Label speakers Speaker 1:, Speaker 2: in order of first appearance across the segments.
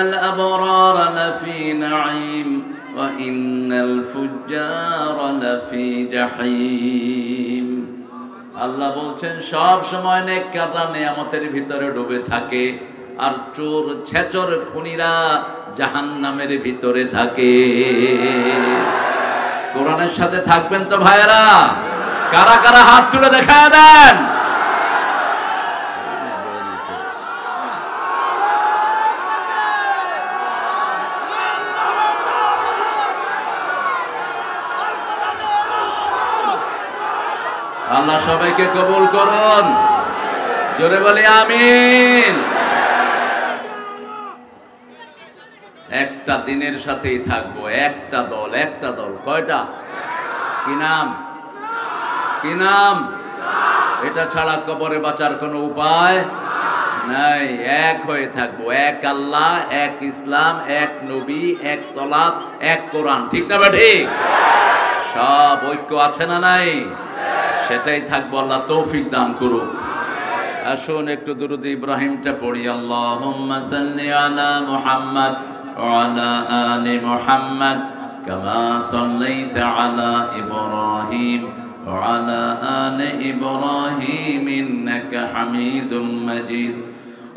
Speaker 1: ইন্নাল আবরারা লাফি নাঈম ওয়া ইন্নাল ফুজ্জারা লাফি জাহিম। আল্লাহ বলছেন সব সময় নেককাররা নিয়ামতের ভিতরে ডুবে থাকে, আর চোর ছেচর খুনিরা জাহান্নামের ভিতরে থাকে। কোরআনের সাথে থাকবেন তো ভাইরা? কারা কারা হাত তুলে দেখায় দেন। আল্লাহ সবাইকে কবুল করুন, জোরে বলি আমিন। একটা দিনের সাথেই থাকবো, একটা দল। একটা দল কয়টা? কি নাম? কি নাম? এটা ছাড়া কবরে বাঁচার কোনো উপায় নাই। এক হয়ে থাকবো, এক আল্লাহ, এক ইসলাম, এক নবী, এক সালাত, এক কোরআন। ঠিক না ঠিক? সব ঐক্য আছে না নাই? সেটাই থাকবো। আল্লাহ তৌফিক দান করুক। আসুন একটু দুরূদ ইব্রাহিমটা পড়ি। আল্লাহুম্মা সাল্লি আলা মুহাম্মাদ ওয়া আলা আলি মুহাম্মাদ কামা সাল্লাইতা আলা ইব্রাহিম ওয়া আলা আলি ইব্রাহিম ইন্নাকা হামিদুম মাজিদ।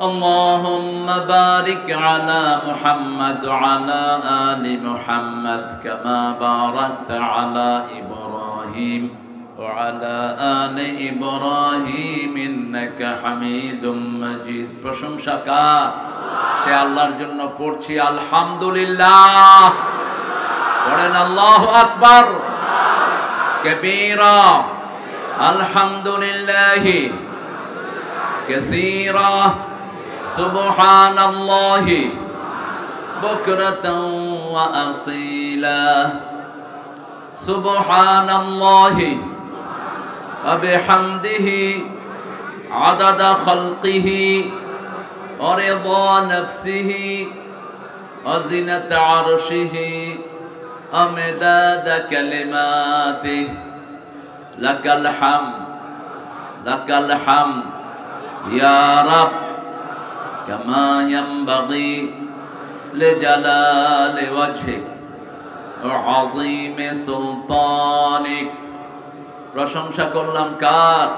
Speaker 1: আল্লাহুম্মা বারিক আলা মুহাম্মাদ ওয়া আলা আলি মুহাম্মাদ কামা বারাকতা আলা ইব্রাহিম وعلى آل إبراهيم إنك حميد مجيد। প্রশংসা কার? সে আল্লাহর জন্য পড়ছি আলহামদুলিল্লাহ। পড়েন আল্লাহু আকবার কবীরা, আলহামদুলিল্লাহি কাসীরা, সুবহানাল্লাহি বুকরাতান ওয়া আসীলা, সুবহানাল্লাহি وبحمده عدد خلقه ورضا نفسه وزنة عرشه ومداد كلماته لك الحمد لك الحمد يا رب كما ينبغي لجلال وجهك وعظيم سلطانك। প্রশংসা করলাম কার?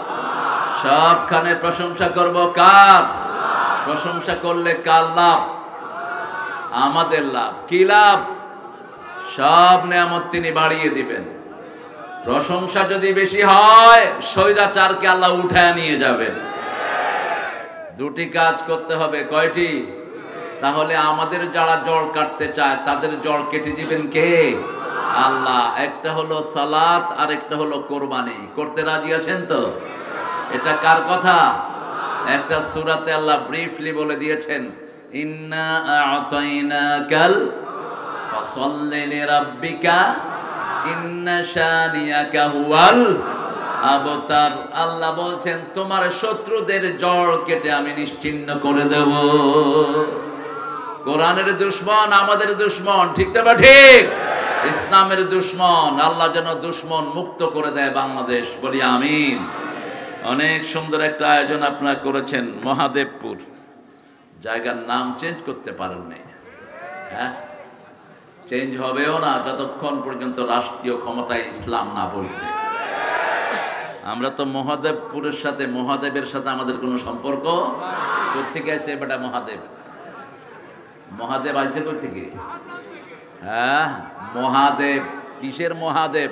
Speaker 1: সবখানে প্রশংসা করব কার? প্রশংসা করলে কার লাভ? আমাদের লাভ। কি লাভ? সব নেয়ামত তিনি বাড়িয়ে দিবেন। প্রশংসা যদি বেশি হয়, স্বৈরাচারকে আল্লাহ উঠায় নিয়ে যাবেন। দুটি কাজ করতে হবে। কয়টি? তাহলে আমাদের যারা জল কাটতে চায় তাদের জল কেটে দিবেন কে? আল্লাহ। একটা হলো সালাত আর একটা হলো কোরবানি। করতে রাজি আছেন তো? এটা কার কথা? একটা সূরাতে আল্লাহ ব্রিফলি বলে দিয়েছেন, ইন্না আ'তাইনাকাল ফাসাল্লি লিরাব্বিকা ইন্না শানিয়াকা হুয়াল আবতার। আল্লাহ বলছেন তোমার শত্রুদের জড় কেটে আমি নিশ্চিহ্ন করে দেব। কোরআনের দুশমন আমাদের দুশমন। ঠিক না ঠিক? ইসলামের দুশমন। আল্লাহ যেন দুশমন মুক্ত করে দেয় বাংলাদেশ। বলি আমিন। অনেক সুন্দর একটা আয়োজন আপনারা করেছেন মহাদেবপুর। জায়গার নাম চেঞ্জ করতে পারেননি। হ্যাঁ, চেঞ্জ হবেও না যতক্ষণ পর্যন্ত রাষ্ট্রীয় ক্ষমতায় ইসলাম না বসবে। আমরা তো মহাদেবপুরের সাথে, মহাদেবের সাথে আমাদের কোনো সম্পর্ক। কোথেকে আছে বেটা মহাদেব? মহাদেব আইছে কোথেকে? হ্যাঁ, মহাদেব। কিসের মহাদেব?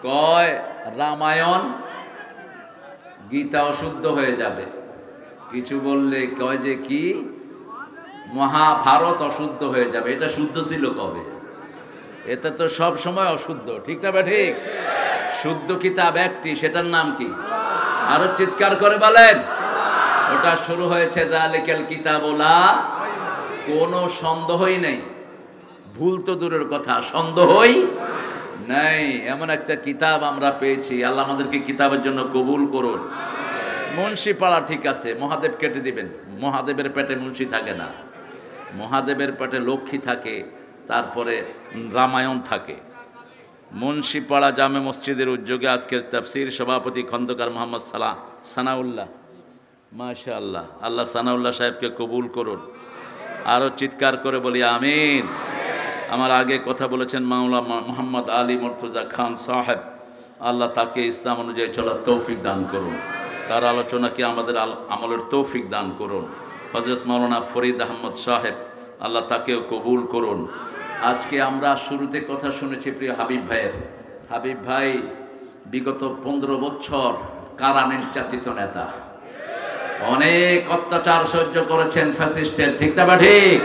Speaker 1: কয় রামায়ণ গীতা অশুদ্ধ হয়ে যাবে। কিছু বললে কয় যে কি মহাভারত অশুদ্ধ হয়ে যাবে। এটা শুদ্ধ ছিল কবে? এটা তো সব সময় অশুদ্ধ। ঠিক না ঠিক? শুদ্ধ কিতাব একটি, সেটার নাম কি? আরো চিৎকার করে বলেন। ওটা শুরু হয়েছে যালিকাল কিতাবু লা, কোনো সন্দেহই নেই। ভুল তো দূরের কথা, সন্দেহই নাই। এমন একটা কিতাব আমরা পেয়েছি। আল্লাহ আমাদেরকে কিতাবের জন্য কবুল করুন। মুন্সি পাড়া ঠিক আছে, মহাদেব কেটে দিবেন। মহাদেবের পেটে মুন্সি থাকে না, মহাদেবের পেটে লক্ষ্মী থাকে, তারপরে রামায়ণ থাকে। মুন্সিপাড়া জামে মসজিদের উদ্যোগে আজকের তাফসীর সভাপতি খন্দকার মোহাম্মদ সানাউল্লাহ। মাশাআল্লাহ, আল্লাহ সানাউল্লাহ সাহেবকে কবুল করুন। আরো চিৎকার করে বলি আমিন। আমার আগে কথা বলেছেন মাওলানা মোহাম্মদ আলী মুর্তজা খান সাহেব, আল্লাহ তাকে ইসলাম অনুযায়ী চলার তৌফিক দান করুন, তার আলোচনাকে আমাদের আমলের তৌফিক দান করুন। হযরত মাওলানা ফরিদ আহমদ সাহেব, আল্লাহ তাকেও কবুল করুন। আজকে আমরা শুরুতে কথা শুনেছি প্রিয় হাবিব ভাইয়ের। হাবিব ভাই বিগত 15 বছর কারা নির্যাতিত নেতা, অনেক অত্যাচার সহ্য করেছেন ফ্যাসিস্টের, ঠিক না বা ঠিক?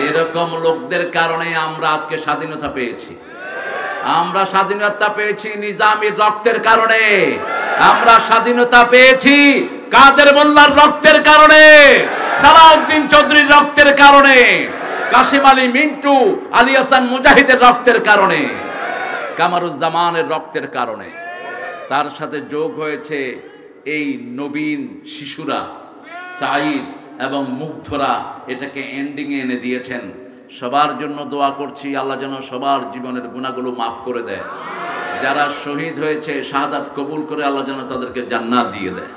Speaker 1: এরকম লোকদের কারণে আমরা আজকে স্বাধীনতা পেয়েছি। আমরা স্বাধীনতা পেয়েছি নিজামীর রক্তের কারণে, আমরা স্বাধীনতা পেয়েছি কাদের মোল্লার রক্তের কারণে, সালাউদ্দিন চৌধুরীর রক্তের কারণে, কাশিম আলী মিন্টু, আলী হাসান মুজাহিদের রক্তের কারণে, কামারুজ্জামানের রক্তের কারণে। তার সাথে যোগ হয়েছে এই নবীন শিশুরা, সাঈদ এবং মুগ্ধরা, এটাকে এন্ডিংয়ে এনে দিয়েছেন। সবার জন্য দোয়া করছি, আল্লাহ যেন সবার জীবনের গুনাহগুলো মাফ করে দেয়। যারা শহীদ হয়েছে শাহাদাত কবুল করে আল্লাহ যেন তাদেরকে জান্নাত দিয়ে দেয়।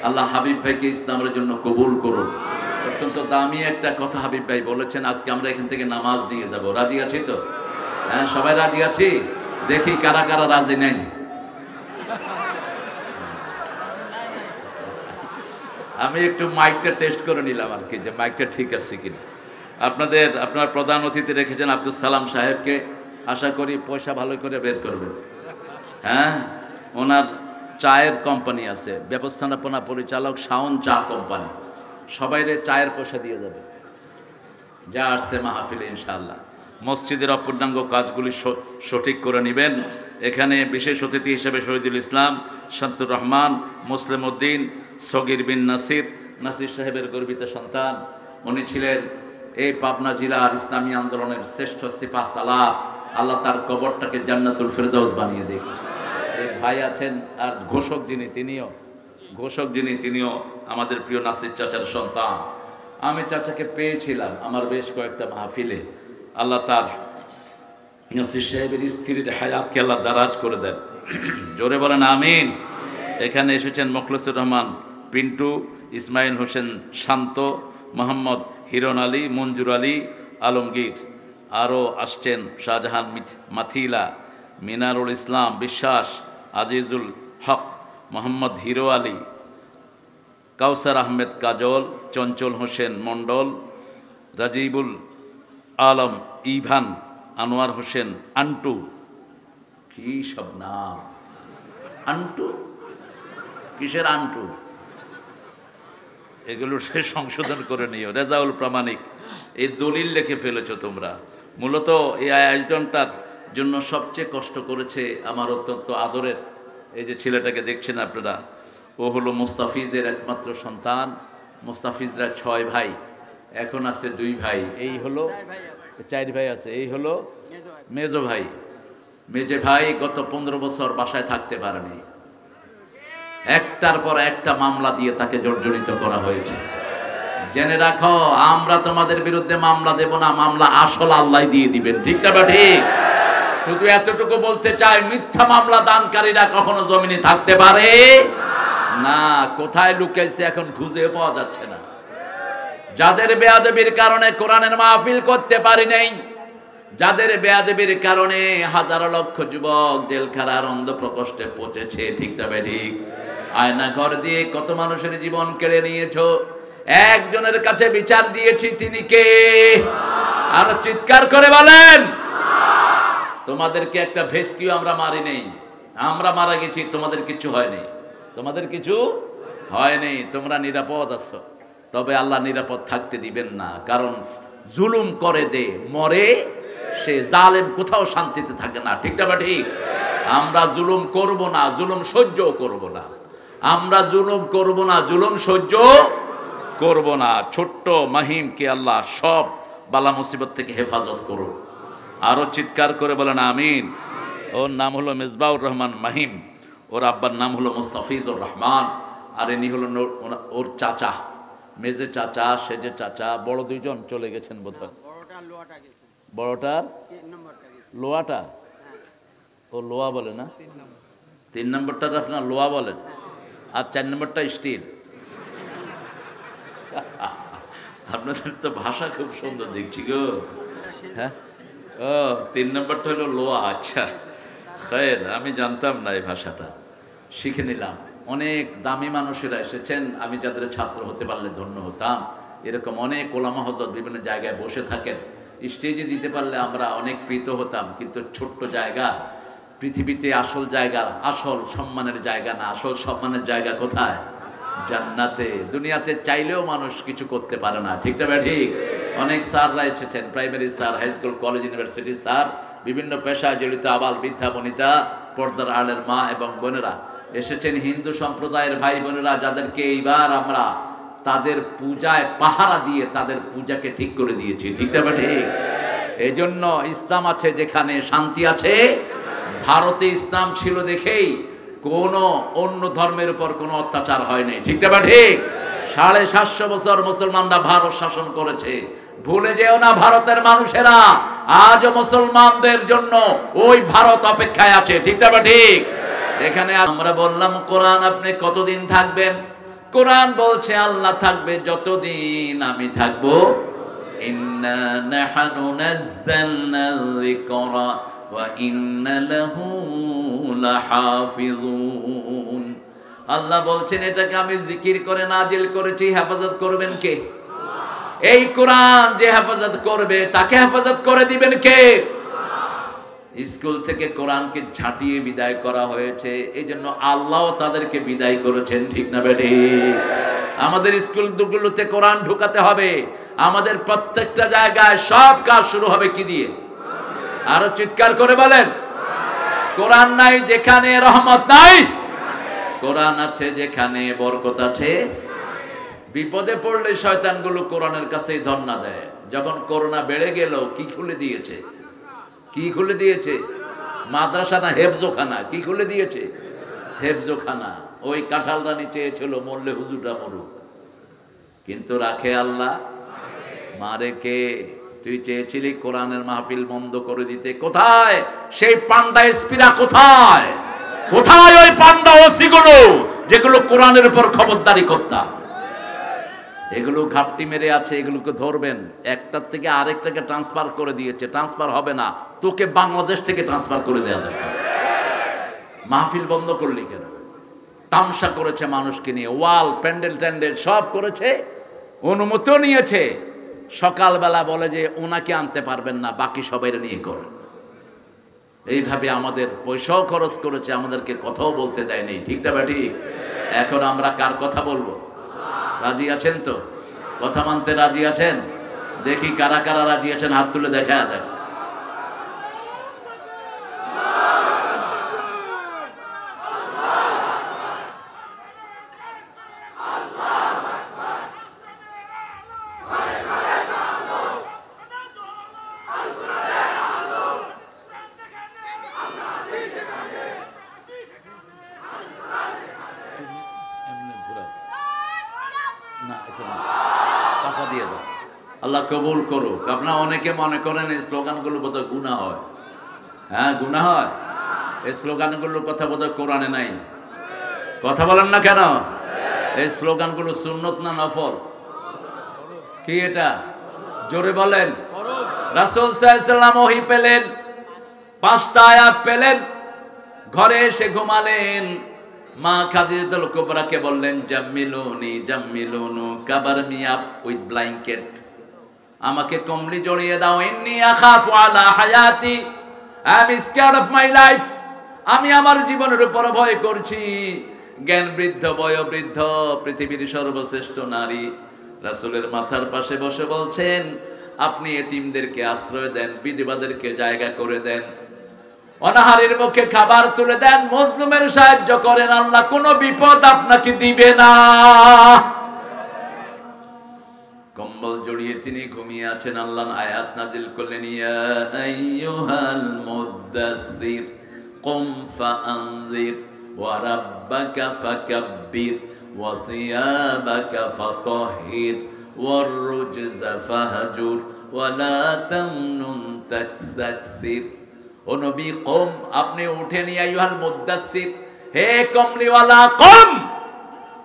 Speaker 1: আল্লাহ হাবিব ভাইকে ইসলামের জন্য কবুল করুন। অত্যন্ত দামি একটা কথা হাবিব ভাই বলেছেন, আজকে আমরা এখান থেকে নামাজ নিয়ে যাব। রাজি আছি তো? হ্যাঁ, সবাই রাজি আছি? দেখি কারা কারা রাজি নেই। আমি একটু মাইকটা টেস্ট করে নিলাম আর কি, যে মাইকটা ঠিক আছে কিনা। আপনার প্রধান অতিথি রেখেছেন আব্দুল সালাম সাহেবকে, আশা করি পয়সা ভালো করে বের করবেন। হ্যাঁ, ওনার চায়ের কোম্পানি আছে, ব্যবস্থাপনা পরিচালক শাওন চা কোম্পানি, সবাইরে চায়ের পয়সা দিয়ে যাবে যা আসছে মাহফিলে ইনশাআল্লাহ। মসজিদের অপূর্ণাঙ্গ কাজগুলি সঠিক করে নেবেন। এখানে বিশেষ অতিথি হিসেবে শহীদুল ইসলাম, শামসুর রহমান, মুসলিম উদ্দিন, সগির বিন নাসির সাহেবের গর্বিত সন্তান। উনি ছিলেন এই পাবনা জেলার ইসলামী আন্দোলনের শ্রেষ্ঠ সিপাহ সালার। আল্লাহ তার কবরটাকে জান্নাতুল ফেরদাউস বানিয়ে দিক। এই ভাই আছেন, আর ঘোষক যিনি তিনিও আমাদের প্রিয় নাসির চাচার সন্তান। আমি চাচাকে পেয়েছিলাম আমার বেশ কয়েকটা মাহফিলে। আল্লাহ তার নাসির সাহেবের স্ত্রীর হায়াতকে আল্লাহ দারাজ করে দেন, জোরে বলেন আমিন। এখানে এসেছেন মুখলেসুর রহমান পিন্টু, ইসমাইল হোসেন শান্ত, মোহাম্মদ হিরণ আলী, মঞ্জুর আলী আলমগীর, আরও আসছেন শাহজাহান মাথিলা, মিনারুল ইসলাম বিশ্বাস, আজিজুল হক, মোহাম্মদ হিরো আলী, কাউসার আহমেদ কাজল, চঞ্চল হোসেন মণ্ডল, রাজিবুল আলম ইভান, আনোয়ার হোসেন আন্টু। কি সব নাম! আন্টু কিসের আন্টু? এগুলো সে সংশোধন করে নিও। রেজাউল প্রামাণিক, এই দলিল লিখে ফেলেছো তোমরা। মূলত এই আয়োজনটার জন্য সবচেয়ে কষ্ট করেছে আমার অত্যন্ত আদরের এই যে ছেলেটাকে দেখছেন আপনারা, ও হলো মুস্তাফিজের একমাত্র সন্তান। মুস্তাফিজরা 6 ভাই, এখন আছে 2 ভাই। এই হলো 4 ভাই আছে, এই হলো মেজো ভাই গত 15 বছর বাসায় থাকতে পারেনি। একটার পর একটা মামলা দিয়ে তাকে জর্জরিত করা হয়েছে। জেনে রাখো, আমরা তোমাদের বিরুদ্ধে মামলা দেব না, মামলা আসল আল্লাহ দিয়ে দিবেন, ঠিক না বা ঠিক? শুধু এতটুকু বলতে চাই, মিথ্যা মামলা দানকারীরা কখনো জমিনে থাকতে পারে না। কোথায় লুকাইছে এখন খুঁজে পাওয়া যাচ্ছে না। যাদের বেয়াদবির কারণে কোরআনের মাহফিল করতে পারি নাই, যাদের বেয়াদবির কারণে হাজারো লক্ষ যুবক জেলখানার অন্ধ প্রকোষ্ঠে পচেছে, ঠিক না ঠিক? আয়না ঘর দিয়ে কত মানুষের জীবন কেড়ে নিয়েছো, একজনের কাছে বিচার দিয়েছি, তিনি কে? আর চিৎকার করে বলেন। তোমাদেরকে একটা ভেস্কিও আমরা মারি নেই, আমরা মারা গেছি, তোমাদের কিছু হয়নি, তোমাদের কিছু হয়নি, তোমরা নিরাপদ আছো। তবে আল্লাহ নিরাপদ থাকতে দিবেন না, কারণ জুলুম করে দে মরে সে, জালেম কোথাও শান্তিতে থাকে না, ঠিক না ঠিক? আমরা জুলুম করব না, জুলুম সহ্য করব না, আমরা জুলুম করব না, জুলুম সহ্য করব না। ছোট্ট মাহিমকে আল্লাহ সব বালা মুসিবত থেকে হেফাজত করুন। আরো চিৎকার করে বলেন আমিন। ওর নাম হলো মেজবাউর রহমান মাহিম, ওর আব্বার নাম হলো মুস্তাফিজুর রহমান, আর ইনি হলো ওর চাচা, মেজে চাচা, সেজে চাচা। বড় 2জন চলে গেছেন বোধহয়। বড়টার লোয়াটা, ও লোয়া বলে না, 3 নম্বরটার আপনার লোয়া বলেন, আর 4 নম্বরটা স্টিল। আপনাদের তো ভাষা খুব সুন্দর দেখছি গো। হ্যাঁ, ও 3 নম্বরটা হলো লোয়া। আচ্ছা, খের, আমি জানতাম না এই ভাষাটা, শিখে নিলাম। অনেক দামি মানুষেরা এসেছেন, আমি যাদের ছাত্র হতে পারলে ধন্য হতাম। এরকম অনেক ওলামা হযরত বিভিন্ন জায়গায় বসে থাকেন, স্টেজে দিতে পারলে আমরা অনেক প্রীত হতাম। কিন্তু ছোট্ট জায়গা, পৃথিবীতে আসল জায়গা, আসল সম্মানের জায়গা না, আসল সম্মানের জায়গা কোথায়? জান্নাতে। দুনিয়াতে চাইলেও মানুষ কিছু করতে পারে না, ঠিক না ঠিক? অনেক স্যাররা এসেছেন, primary sir, high school, college, university sir, বিভিন্ন পেশায় জড়িত আবাল বৃদ্ধা বনিতা, পর্দার আড়ের মা এবং বোনেরা এসেছেন, হিন্দু সম্প্রদায়ের ভাই বোনেরা, যাদেরকে এইবার আমরা তাদের পূজায় পাহারা দিয়ে তাদের পূজাকে ঠিক করে দিয়েছি, ঠিক না ঠিক? এই জন্য ইসলাম আছে যেখানে শান্তি আছে। ভারতে ইসলাম ছিল দেখেই কোনো অন্য ধর্মের উপর কোনো অত্যাচার হয়নি, ঠিক না ঠিক? 750 বছর মুসলমানরা ভারত শাসন করেছে। ভুলে যেও না ভারতের মানুষেরা, আজও মুসলমানদের জন্য ওই ভারত অপেক্ষায় আছে, ঠিক না ঠিক? এখানে আমরা বললাম কোরআন আপনি কতদিন থাকবেন? কোরআন বলছে আল্লাহ থাকবে যতদিন আমি থাকবো। ইন্না নাহনু নাযালনা যিকরা ওয়া ইন্না লাহু লাহাফিজুন। আল্লাহ বলছেন এটাকে আমি জিকির করে নাজিল করেছি, হেফাজত করবেন কে? এই কোরআন যে হেফাজত করবে তাকে হেফাজত করে দিবেন কে? স্কুল থেকে কোরআনকে ঝাঁটিয়ে বিদায় করা হয়েছে, এই জন্য আল্লাহ তাদেরকে বিদায় করেছেন, ঠিক না বেঠি? আমাদের স্কুলগুলোতে কোরআন ঢুকাতে হবে। আমাদের প্রত্যেকটা জায়গায় সব কাজ শুরু হবে কি দিয়ে? আরো চিৎকার করে বলেন, কোরআন নাই যেখানে রহমত নাই, কোরআন আছে যেখানে বরকত আছে। বিপদে পড়লে শয়তানগুলো কোরআনের কাছেই ধর্ণা দেয়। যখন করোনা বেড়ে গেল, কি খুলে দিয়েছে? কি খুলে দিয়েছে? মাদ্রাসা না হেফজোখানা? কি খুলে দিয়েছে? হেফজোখানা। ওই কাঁঠালরানি চেয়েছিল মরলে হুজুররা মরুক, কিন্তু রাখে আল্লাহ, মারে কে? তুই চেয়েছিলি কোরআনের মাহফিল বন্ধ করে দিতে, কোথায় সেই পান্ডা এসপিরা? কোথায় কোথায় ওই পান্ডা ওসিগুলো যেগুলো কোরআনের উপর খবরদারি করতাম? এগুলো ঘাপটি মেরে আছে, এগুলোকে ধরবেন। একটার থেকে আরেকটাকে ট্রান্সফার করে দিয়েছে, ট্রান্সফার হবে না, তোকে বাংলাদেশ থেকে ট্রান্সফার করে দেওয়া দরকার। মাহফিল বন্ধ করলি কেন? তামসা করেছে মানুষকে নিয়ে, ওয়াল প্যান্ডেল ট্যান্ডেল সব করেছে, অনুমতিও নিয়েছে। সকালবেলা বলে যে ওনাকে আনতে পারবেন না, বাকি সবাই নিয়ে করেন। এইভাবে আমাদের পয়সাও খরচ করেছে, আমাদেরকে কথাও বলতে দেয়নি, ঠিক না ঠিক? এখন আমরা কার কথা বলবো? রাজি আছেন তো? কথা মানতে রাজি আছেন? দেখি কারা কারা রাজি আছেন, হাত তুলে দেখা দেন। আল্লাহ কবুল করুক। আপনারা অনেকে মনে করেন এই স্লোগানগুলো বোধহয় গুনাহ হয়। হ্যাঁ, গুনাহ হয়। এই স্লোগানগুলোর কথা বোধহয় কোরআনে নাই। কথা বলেন না কেন? এই স্লোগানগুলো সুন্নত না নফল? কি এটা? জোরে বলেন। রাসূল সাল্লাল্লাহু আলাইহি ওয়াসাল্লাম ওহী পেলেন, 5টা আয়াত পেলেন, ঘরে এসে ঘুমালেন। মা খাদিজাতুল কুবরাকে বললেন, জাম্মিলুনি জাম্মিলুনু, cover me up with blanket, আমাকে কম্বলি জড়িয়ে দাও। ইন্নী আখাফু আলা হায়াতি, I am scared of my life, আমি আমার জীবনের উপর ভয় করছি। জ্ঞান বৃদ্ধ, বয়োবৃদ্ধ, পৃথিবীর সর্বশ্রেষ্ঠ নারী রাসূলের মাথার পাশে বসে বলছেন, আপনি এতিমদেরকে আশ্রয় দেন, বিধবাদেরকে জায়গা করে দেন, অনাহারের মুখে খাবার তুলে দেন, মজলুমের সাহায্য করেন, আল্লাহ কোনো বিপদ আপনাকে দিবে না। কম্বল জড়িয়ে তিনি ঘুমিয়ে আছেন। আল্লাহ আয়াত নাজিল করলেন, ইয়া আইয়ুহাল মুদ্দাথির কুম ফাআনজির ওয়া রাব্বাকা ফাকাব্বির ওয়া থিয়াবাকা ফাতাহহির ওয়ার রুজজা ফাহজুর ওয়া লা তামনুন তাকসাসির। ও নবী, কম, আপনি উঠেন, ইয়া আইয়ুহাল মুদ্দাসসির, হে কমলিওয়ালা কম,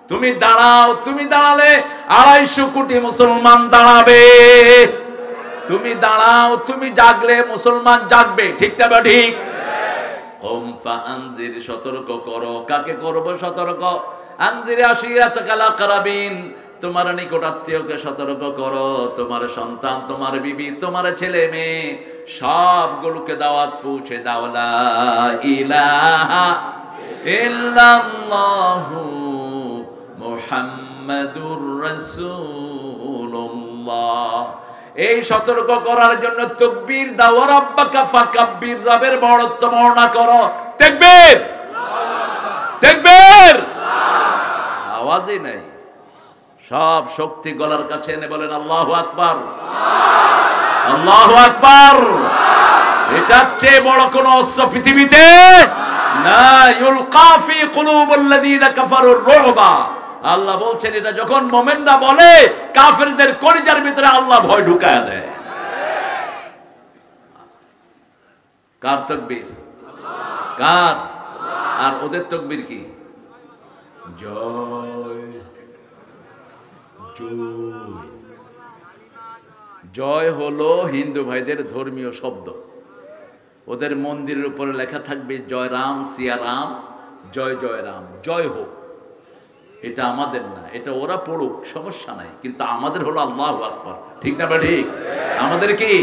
Speaker 1: তুমি দাঁড়াও, তুমি দাঁড়ালে 250 কোটি মুসলমান দাঁড়াবে। তুমি দাঁড়াও, তুমি জাগলে মুসলমান জাগবে। ঠিক না বা ঠিক? কুম ফাআনজির, সতর্ক করো। কাকে করব সতর্ক? আনজির আশিরাতাকাল আকরাবিন, তোমার নিকট আত্মীয়কে সতর্ক করো। তোমার সন্তান, তোমার বিবি, তোমার ছেলে মেয়ে সবগুলোকে দাওয়াত পৌঁছে দাও, লা ইলাহা ইল্লাল্লাহু মুহাম্মাদুর রাসূলুল্লাহ। এই সতর্ক করার জন্য তাকবীর দাও, রাব্বাকা ফাকাব্বির, রবের বড়ত্ব বর্ণনা করো। তাকবীর, তাকবীর। আওয়াজই নাই, সব শক্তি গলার কাছে এনে বলেন আল্লাহু আকবার, আল্লাহু আকবার। এটার চেয়ে বড় কোন অস্ত্র পৃথিবীতে না। ইউলকা ফি কুলুবিল্লাযিনা কাফারুর রুবা, আল্লাহ বলছেন এটা যখন মুমিনরা বলে, কাফেরদের কলিজার ভিতরে আল্লাহ ভয় ঢুকায় দেয়। কার তাকবীর? কার? আর ওদের তাকবীর কি? জয় জয়। জয় হলো হিন্দু ভাইদের ধর্মীয় শব্দ। ওদের মন্দিরের উপরে লেখা থাকবে জয় রাম সিয়া রাম, জয় জয় রাম, জয় হোক। এটা আমাদের না, এটা ওরা পড়ুক, সমস্যা নাই, কিন্তু আমাদের হলো আল্লাহু আকবার। ঠিক না বা ঠিক? আমাদের কি?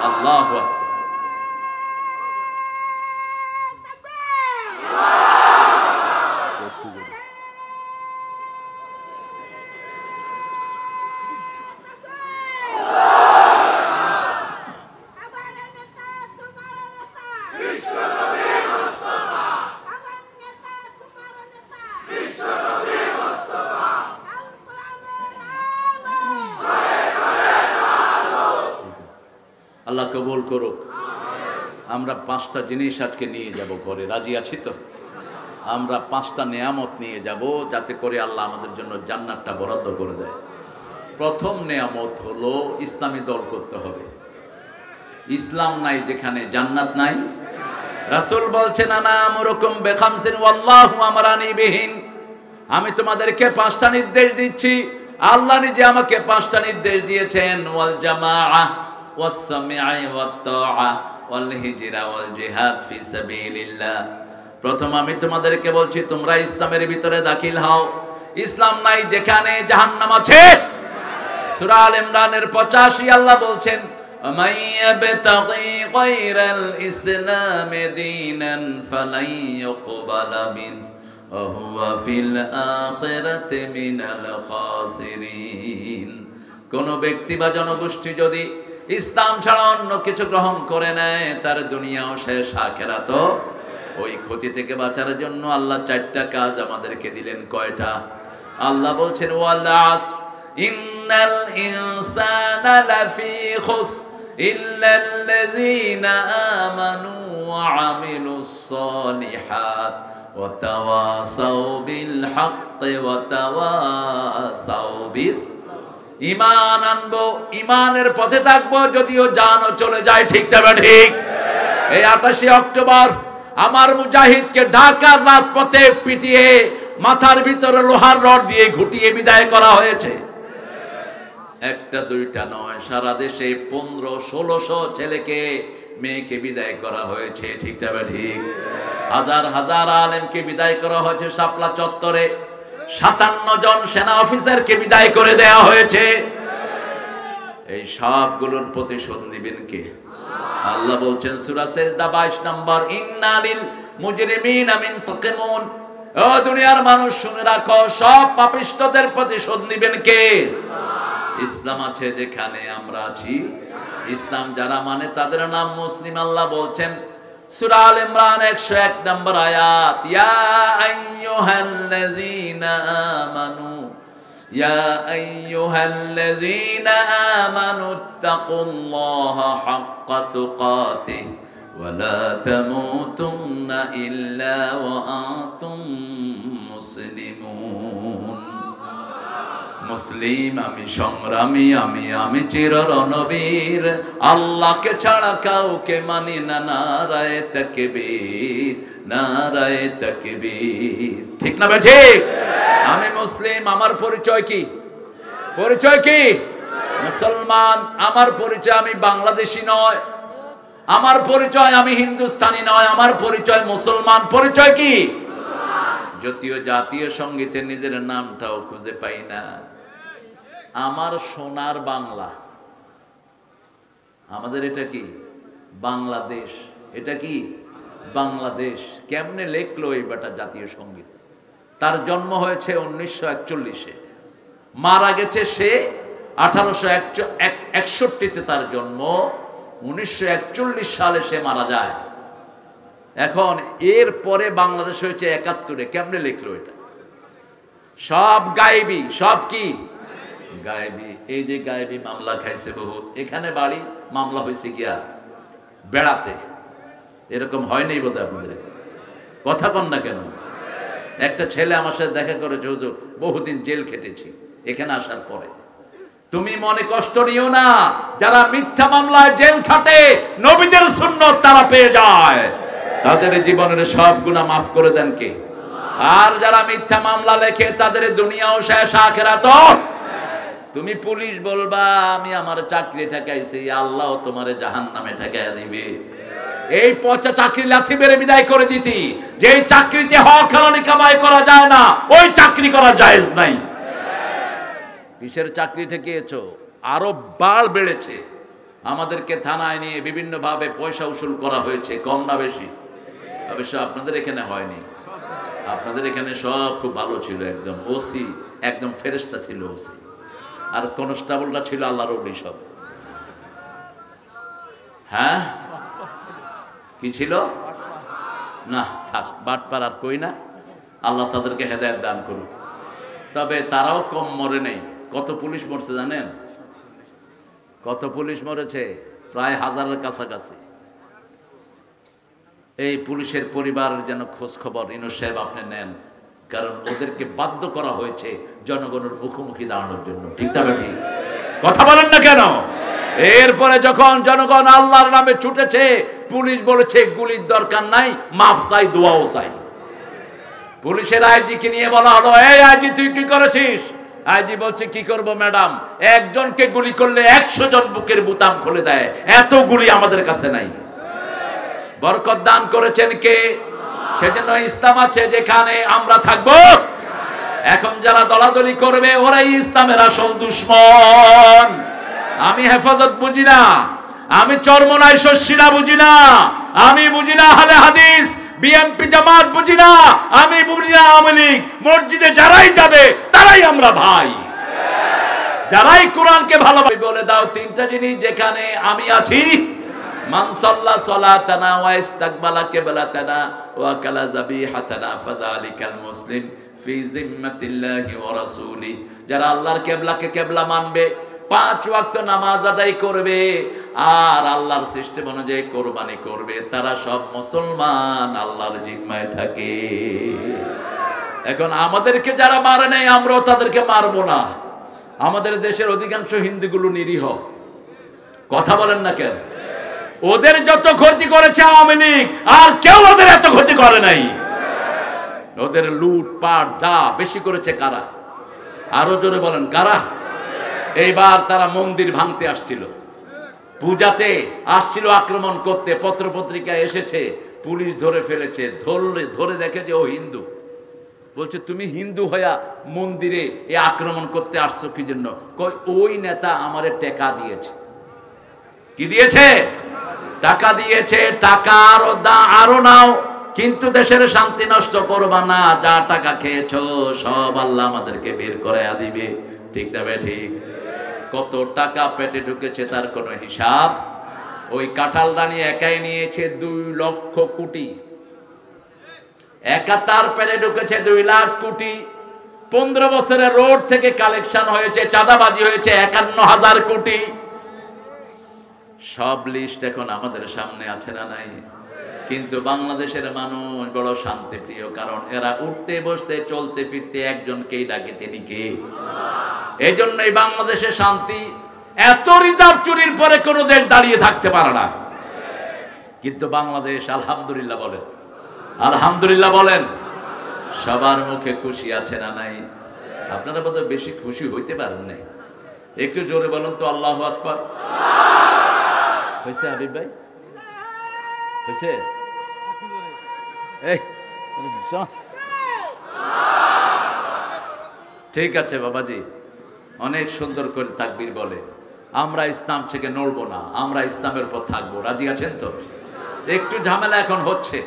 Speaker 1: আল্লাহু আকবার। আল্লাহ কবুল করুক। আমরা 5টা জিনিস আজকে নিয়ে যাব ঘরে, রাজি আছি তো? আমরা 5টা নেয়ামত নিয়ে যাব, যাতে করে আল্লাহ আমাদের জন্য জান্নাতটা বরাদ্দ করে দেয়। প্রথম নেয়ামত হলো ইসলামী দল করতে হবে। ইসলাম নাই যেখানে জান্নাত নাই। রাসূল বলছেন আনা আমরুকুম বিখামসিন ওয়াল্লাহু আমারানি বিহিন, আমি তোমাদেরকে 5টা নির্দেশ দিচ্ছি, আল্লাহ নিজে আমাকে 5টা নির্দেশ দিয়েছেন। ওয়াল জামাআহ ওয়াস সামিআ ওয়াত তাআ ওয়াল হিজরা ওয়াল জিহাদ ফি সাবিলিল্লাহ। প্রথম আমি তোমাদেরকে বলছি তোমরা ইসলামের ভিতরে দাখিল হও। ইসলাম নাই যেখানে জাহান্নাম আছে। সূরা আল ইমরানের 85 আল্লাহ বলছেন ومن يبتغي غير الإسلام دينا فلن يقبل منه وهو في الآخرة من الخاسرين। কোন ব্যক্তি বা জনগোষ্ঠী যদি ইসলাম ছাড়া অন্য কিছু গ্রহণ করে নেয়, তার দুনিয়াও শেষ, আখিরাতও। ওই ক্ষতি থেকে বাঁচার জন্য আল্লাহ 4টা কাজ আমাদেরকে দিলেন। কয়টা? আল্লাহ বলছেন ওয়াল আসর ইন্নাল ইনসানা লাফি খুসর ইল্লাল্লাযীনা আমানু ওয়া আমিলুস সালিহাত ওয়া তাওয়াসাউ বিল হাক্কি ওয়া তাওয়াসাউ বিস। ঈমান আনবো, ঈমানের পথে থাকবো, যদিও জানও চলে যায়। ঠিক তবে ঠিক? এই 28 অক্টোবর আমার মুজাহিদকে ঢাকার রাজপথে পিটিয়ে মাথার ভিতরে লোহার রড দিয়ে ঘুটিয়ে বিদায় করা হয়েছে। একটা দুইটা নয়, সারা দেশে 1500-1600 ছেলেকে মেয়েকে বিদায় করা হয়েছে। ঠিক তবে ঠিক? হাজার হাজার আলেমকে বিদায় করা হয়েছে শাপলা চত্বরে। 57 জন সেনা অফিসারকে বিদায় করে দেয়া হয়েছে। এই সবগুলোর প্রতিশোধ নেবেন কে? আল্লাহ বলছেন সূরা সেজদা 22 নম্বর, ইন্নালিল মুজরিমিনা মিনতাকিমুন। ও দুনিয়ার মানুষ শুনে রাখো, সব পাপিষ্ঠদের প্রতিশোধ নেবেন কে? ইসলাম আছে যেখানে আমরা আছি। ইসলাম যারা মানে তাদের নাম মুসলিম। আল্লাহ বলছেন সূরা আল ইমরান 101 নম্বর আয়াত, ইয়া আইয়ুহাল্লাযীনা আমানু ইয়া আইয়ুহাল্লাযীনা আমানু তাকুল্লাহা হাক্কা তুকাতিহি ওয়া লা তামুতুন্না ইল্লা ওয়া আনতুম মুসলিমুন। মুসলিম, আমি সংগ্রামী, আমি চির রণবীর, আল্লাহকে ছাড়া কাউকে মানি না, নারায়ে তাকবীর, নারায়ে তাকবীর। ঠিক না ভাই? ঠিক। আমি মুসলিম, আমার পরিচয় কি? পরিচয় কি? মুসলমান। আমার পরিচয় আমি বাংলাদেশি নয়, আমার পরিচয় আমি হিন্দুস্তানি নয়, আমার পরিচয় মুসলমান। পরিচয় কি? যদিও জাতীয় সঙ্গীতে নিজের নামটাও খুঁজে পাই না। আমার সোনার বাংলা, আমাদের এটা কি? বাংলাদেশ। এটা কি? বাংলাদেশ। কেমনে লেখলো এই বেটা জাতীয় সঙ্গীত? তার জন্ম হয়েছে 1941-এ, মারা গেছে সে 1861-তে তার জন্ম, 1941 সালে সে মারা যায়। এখন এর পরে বাংলাদেশ হয়েছে 71-এ। কেমনে লিখলো এটা? সব গায়েবী। সব কি? গায়েবী। এই যে গায়েবী মামলা খাইছে বহুত, এখানে বাড়ি, মামলা হয়েছে গিয়া বেড়াতে। এরকম হয়নি বোধহয় আপনাদের? কথা কন না কেন? একটা ছেলে আমার সাথে দেখা করেছে, হুজুর বহুদিন জেল খেটেছি এখানে আসার পরে। তুমি মনে কষ্ট নিও না, যারা মিথ্যা মামলায় জেল খাটে নবীদের সুন্নাত তারা পেয়ে যায়, তাদের জীবনের সব গুনাহ মাফ করে দেন কে? আর যারা মিথ্যা মামলা লেখে তাদের দুনিয়াও শেষ, আখিরাতও। তুমি পুলিশ বলবা আমি আমার চাকরি ঠেকাইছি, আল্লাহ তোমারে জাহান্নামে ঠেকাইয়া দিবে। এই পচা চাকরি লাথি মেরে বিদায় করে দিতি। যেই চাকরিতে হক হালালি কামাই করা যায় না, ওই চাকরি করা জায়েজ নাই। কিসের চাকরি ঠেকিয়েছো? আরো বাড় বেড়েছে। আমাদেরকে থানায় নিয়ে বিভিন্ন ভাবে পয়সা উসুল করা হয়েছে, কম না বেশি? অবশ্য আপনাদের এখানে হয়নি, আপনাদের এখানে সব খুব ভালো ছিল, একদম ওসি একদম ফেরেশতা ছিল ওসি, আর কনস্টেবলরা ছিল আল্লাহর ওলি সব। হ্যাঁ, কি ছিল? না থাক, বাটপার আর কই না। আল্লাহ তাদেরকে হেদায়েত দান করুক। তবে তারাও কম মরে নেই। কত পুলিশ মরছে জানেন? কত পুলিশ মরেছে? প্রায় 1000-এর কাছাকাছি। এই পুলিশের পরিবারের যেন খোঁজ খবর ইউনূস সাহেব আপনি নেন, কারণ ওদেরকে বাধ্য করা হয়েছে জনগণের মুখোমুখি দাঁড়ানোর জন্য। ঠিক না ঠিক? কথা বলেন না কেন? এরপরে যখন জনগণ আল্লাহর নামে ছুটেছে, পুলিশ বলেছে গুলির দরকার নাই, মাফ চাই, দোয়াও চাই। পুলিশের আইজিকে নিয়ে বলা হলো, এই আইজি তুই কি করেছিস? আইজি বলছে কি করব ম্যাডাম, একজনকে গুলি করলে 100 জন বুকের বুতাম খুলে দেয়, এত গুলি আমাদের কাছে নাই। বরকত দান করেছেন কে? সেজন্য ইসলাম আছে যেখানে আমরা থাকবো। এখন যারা দলাদলি করবে ওরাই ইসলামের আসল দুশমন। আমি হেফাজত বুঝি না, আমি চরমনাই শস্যিনা বুঝি না, আমি বুঝি না আহলে হাদিস, বিএনপি জামাত বুঝি না, আমি বুঝি না আওয়ামী লীগ। মসজিদে যারাই যাবে তারাই আমরা ভাই। যারাই কোরআনকে ভালোবাসে বলে দাও তিনটা জিনিস যেখানে আমি আছি, মান সাল্লা সালাতানা ওয়া ইস্তাকবালা কিবলাতানা ওয়া কালা যাবিহাতানা ফাযালিকাল মুসলিম ফি জিম্মাতিল্লাহি ওয়া রাসূলি। যারা আল্লাহর কিবলাকে কিবলা মানবে, 5 ওয়াক্ত নামাজ আদায় করবে, আর আল্লাহর সিস্টেম অনুযায়ী কোরবানি করবে, তারা সব মুসলমান, আল্লাহর জিম্মায় থাকে। এখন আমাদেরকে যারা মারে নাই, আমরাও তাদেরকে মারবো না। আমাদের দেশের অধিকাংশ হিন্দুগুলো নিরীহ। কথা বলেন না কেন? ওদের যত ক্ষতি করেছে আওয়ামী লীগ, আর কেউ ওদের এত ক্ষতি করে নাই। ওদের লুটপাট যা বেশি করেছে কারা? আরো জোরে বলেন কারা? এইবার তারা মন্দির ভাঙতে আসছিল, পূজাতে আসছিল আক্রমণ করতে, পত্রপত্রিকায় এসেছে, পুলিশ ধরে ফেলেছে। ধরে দেখে যে ও হিন্দু। বলছে তুমি হিন্দু হইয়া মন্দিরে এ আক্রমণ করতে আসছো কি জন্য? ওই নেতা আমারে টাকা দিয়েছে। কি দিয়েছে? টাকা দিয়েছে। টাকা আরো নাও, কিন্তু দেশের শান্তি নষ্ট করবা না। যা টাকা খেয়েছো সব আল্লাহ আমাদেরকে বের করে দিবে। ঠিক না বে ঠিক? কত টাকা পেটে ঢুকেছে তার কোনো হিসাব। ওই কাঁঠাল রানী একাই নিয়েছে 2 লক্ষ কোটি। একা তার পেটে ঢুকেছে 2 লাখ কোটি। 15 বছরের রোড থেকে কালেকশন হয়েছে, চাঁদাবাজি হয়েছে 51,000 কোটি। সব লিস্ট এখন আমাদের সামনে আছে না নাই? কিন্তু বাংলাদেশের মানুষ বড় শান্তিপ্রিয়, কারণ এরা উঠতে বসতে চলতে ফিরতে একজনকেই ডাকে, তিনি কে? এই জন্যই বাংলাদেশে শান্তি। এত রিজার্ভ চুরির পরে কোনো দেশ দাঁড়িয়ে থাকতে পারে না, কিন্তু বাংলাদেশ আলহামদুলিল্লাহ বলেন, আলহামদুলিল্লাহ বলেন। সবার মুখে খুশি আছে না নাই? আপনারা বোধহয় বেশি খুশি হইতে পারেন নাই। একটু জোরে বলুন তো আল্লাহু আকবার। হয়েছে হাবিব ভাই? হয়েছে? এই ঠিক আছে বাবাজি, অনেক সুন্দর করে তাকবীর বলে। আমরা ইসলাম থেকে নড়বো না, আমরা ইসলামের পর থাকবো। রাজি আছেন তো? একটু ঝামেলা এখন হচ্ছে,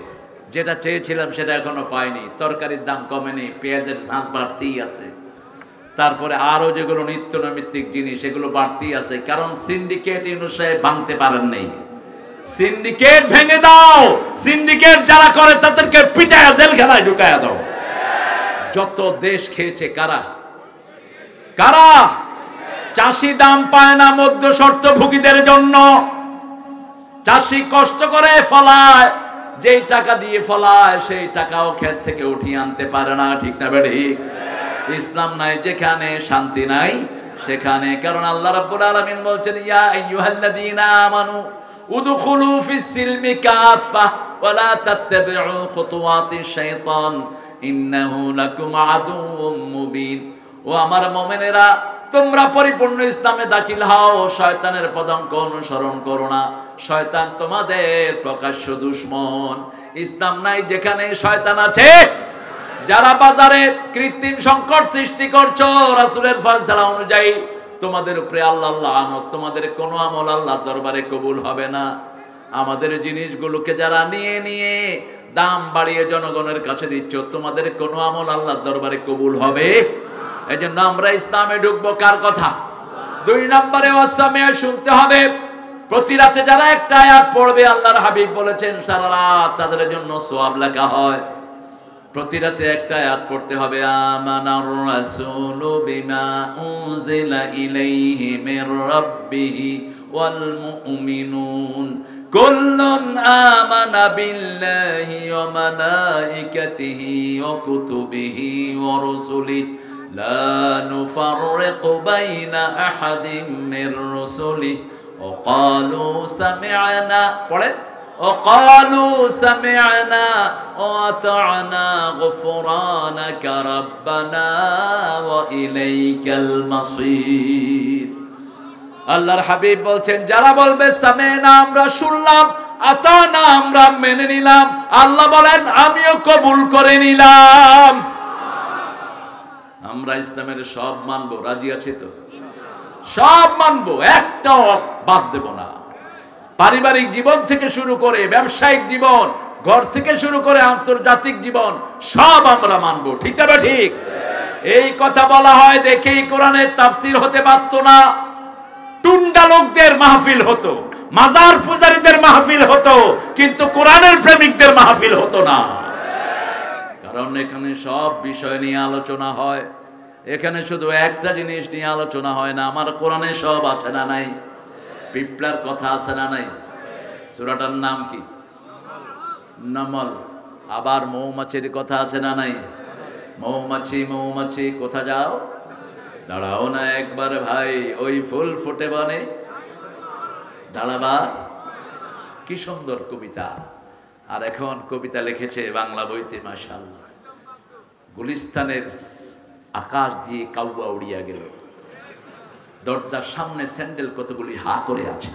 Speaker 1: যেটা চেয়েছিলাম সেটা এখনো পাইনি। তরকারির দাম কমেনি, পেঁয়াজের ঝাঁজ বাড়তেই আছে, তারপরে আরো যেগুলো নিত্য নৈমিত্তিক জিনিস সেগুলো বাড়তেই আছে। কারণ সিন্ডিকেট ইউনূস সাহেব ভাঙতে পারেন নাই। সিন্ডিকেট ভেঙে দাও, সিন্ডিকেট যারা করে তাদেরকে পিটায়া জেলখানায় ঢুকায়া দাও। যত দেশ খেয়েছে কারা? কারা? চাষি দাম পায় না মধ্য শর্তভোগীদের জন্য। চাষি কষ্ট করে ফলায়, যেই টাকা দিয়ে ফলায় সেই টাকাও ক্ষেত থেকে উঠিয়ে আনতে পারে না। ঠিক না ঠিক? ইসলাম নাই যেখানে শান্তি নাই সেখানে। কারণ আল্লাহ রাব্বুল আলামিন বলছেন, ইয়া আইয়ুহাল্লাযীনা আমানু উদখুলু ফিস সিলমি কাফা ওয়া লা তাত্তাবিউ খুতুওয়াতিশ শাইতান ইন্নাহু লাকুম আদুউম মুবিন। ও আমার মুমিনেরা, তোমরা পরিপূর্ণ ইসলামে দাখিল হও, শয়তানের পদাঙ্ক অনুসরণ করো না। শয়তান তোমাদের প্রকাশ্য দুশমন। ইসলাম নাই যেখানে শয়তান আছে। যারা বাজারে কৃত্রিম সংকট সৃষ্টি করছো, রাসূলের ফয়সালা অনুযায়ী তোমাদের উপরে আল্লাহ লানত, তোমাদের কোনো আমল আল্লাহর দরবারে কবুল হবে না। আমাদের জিনিসগুলোকে যারা নিয়ে নিয়ে দাম বাড়িয়ে জনগণের কাছে দিচ্ছ, তোমাদের কোনো আমল আল্লাহর দরবারে কবুল হবে? এজন্য আমরা ইসলামে ঢুকবো কার কথা? 2 নম্বরে ওয়াসামিয়া শুনতে হবে। প্রতি রাতে যারা একটা আয়াত পড়বে, আল্লাহর হাবিব বলেছেন সারা রাত তাদের জন্য সওয়াব লেখা হয়। প্রতি রাতে একটা আয়াত পড়তে হবে। আমানার রাসূলু বিমা উনজিলা ইলাইহি মির রাব্বিহি ওয়াল মুমিনুন কুল্লুন আমানা বিল্লাহি ওয়া মালাইকাতিহি ওয়া কুতুবিহি ওয়া রুসুলিহি লা নুফাররিকু বাইনা আহাদিম মির রুসুলিহি ওয়া ক্বালু সামি'না। পড়েন। وقالوا سمعنا وأطعنا غفرانك ربنا وإليك المصير। আল্লাহর হাবিব বলছেন, যারা বলবে সামি'না আমরা শুনলাম, আতানা আমরা মেনে নিলাম, আল্লাহ বলেন আমিও কবুল করে নিলাম। আমরা ইসলামের সব মানবো। রাজি আছে তো? সব মানবো, একটাও বাদ দেব না। পারিবারিক জীবন থেকে শুরু করে ব্যবসায়িক জীবন, ঘর থেকে শুরু করে আন্তর্জাতিক জীবন, সব আমরা মানব। ঠিক না ঠিক? এই কথা বলা হয় দেখেই কোরআনের তাফসীর হতে পারত না। টুন্ডা লোকদের মাহফিল হতো, মাজার পূজারীদের মাহফিল হতো, কিন্তু কোরআনের প্রেমিকদের মাহফিল হতো না। কারণ এখানে সব বিষয় নিয়ে আলোচনা হয়। এখানে শুধু একটা জিনিস নিয়ে আলোচনা হয় না। আমার কোরআনে সব আছে না নাই? পিঁপড়ার কথা আছে না নাই? সূরাটার নাম কি? নামল। আবার মৌমাছির কথা আছে না নাই? মৌমাছি মৌমাছি কোথা যাও, দাঁড়াও না একবার ভাই, ওই ফুল ফুটে বনে দাঁড়াবা। কি সুন্দর কবিতা। আর এখন কবিতা লিখেছে বাংলা বইতে, মাশাআল্লাহ। গুলিস্তানের আকাশ দিয়ে কাউয়া উড়িয়া গেল, দরজার সামনে স্যান্ডেল কতগুলি হা করে আছে।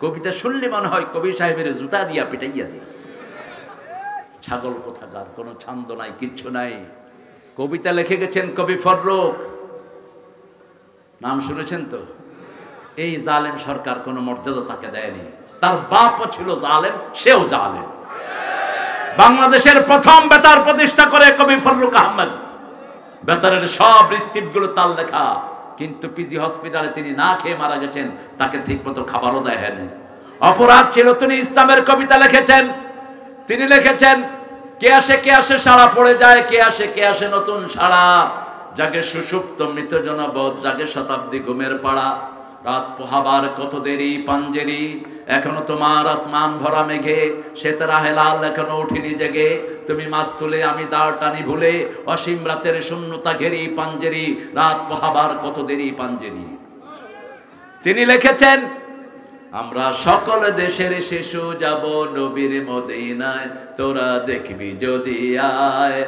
Speaker 1: কবিতা শুনলে মনে হয় কবি সাহেবের জুতা দিয়া পিটাইয়া দেয়। ছাগল কোথাকার, কোনো ছন্দ নাই, কিচ্ছু নাই। কবিতা লিখে গেছেন কবি ফররুখ, নাম শুনেছেন তো? এই জালেম সরকার কোনো মর্যাদা তাকে দেয়নি। তার বাপও ছিল জালেম, সেও জালেম। বাংলাদেশের প্রথম বেতার প্রতিষ্ঠা করে কবি ফররুখ আহমেদ। বেতারের সব স্ক্রিপ্টগুলো তার লেখা, কিন্তু পিজি হসপিটালে তিনি না খেয়ে মারা গেছেন, তাকে ঠিকমতো খাবারও দেয়নি। অপরাধ ছিল তিনি ইসলামের কবিতা লিখেছেন। তিনি লিখেছেন, কে আসে সারা পড়ে যায়, কে আসে নতুন সারা, যাকে সুষুপ্ত মৃত জনপদ, যাকে শতাব্দী ঘুমের পাড়া, রাত পোহাবার কত দেরি পাঞ্জেরি, এখনো তোমার আসমান ভরা মেঘে সেতারা হেলাল এখনো উঠিনি জেগে, তুমি মাছ তুলে আমি দাঁড় টানি ভুলে, অসীম রাতের শূন্যতা ঘেরি পাঞ্জেরি, রাত পোহাবার কত দেরি পাঞ্জেরি। তিনি লিখেছেন আমরা সকল দেশের শিশু যাব নবীর মদিনায়, তোরা দেখবি যদি আয়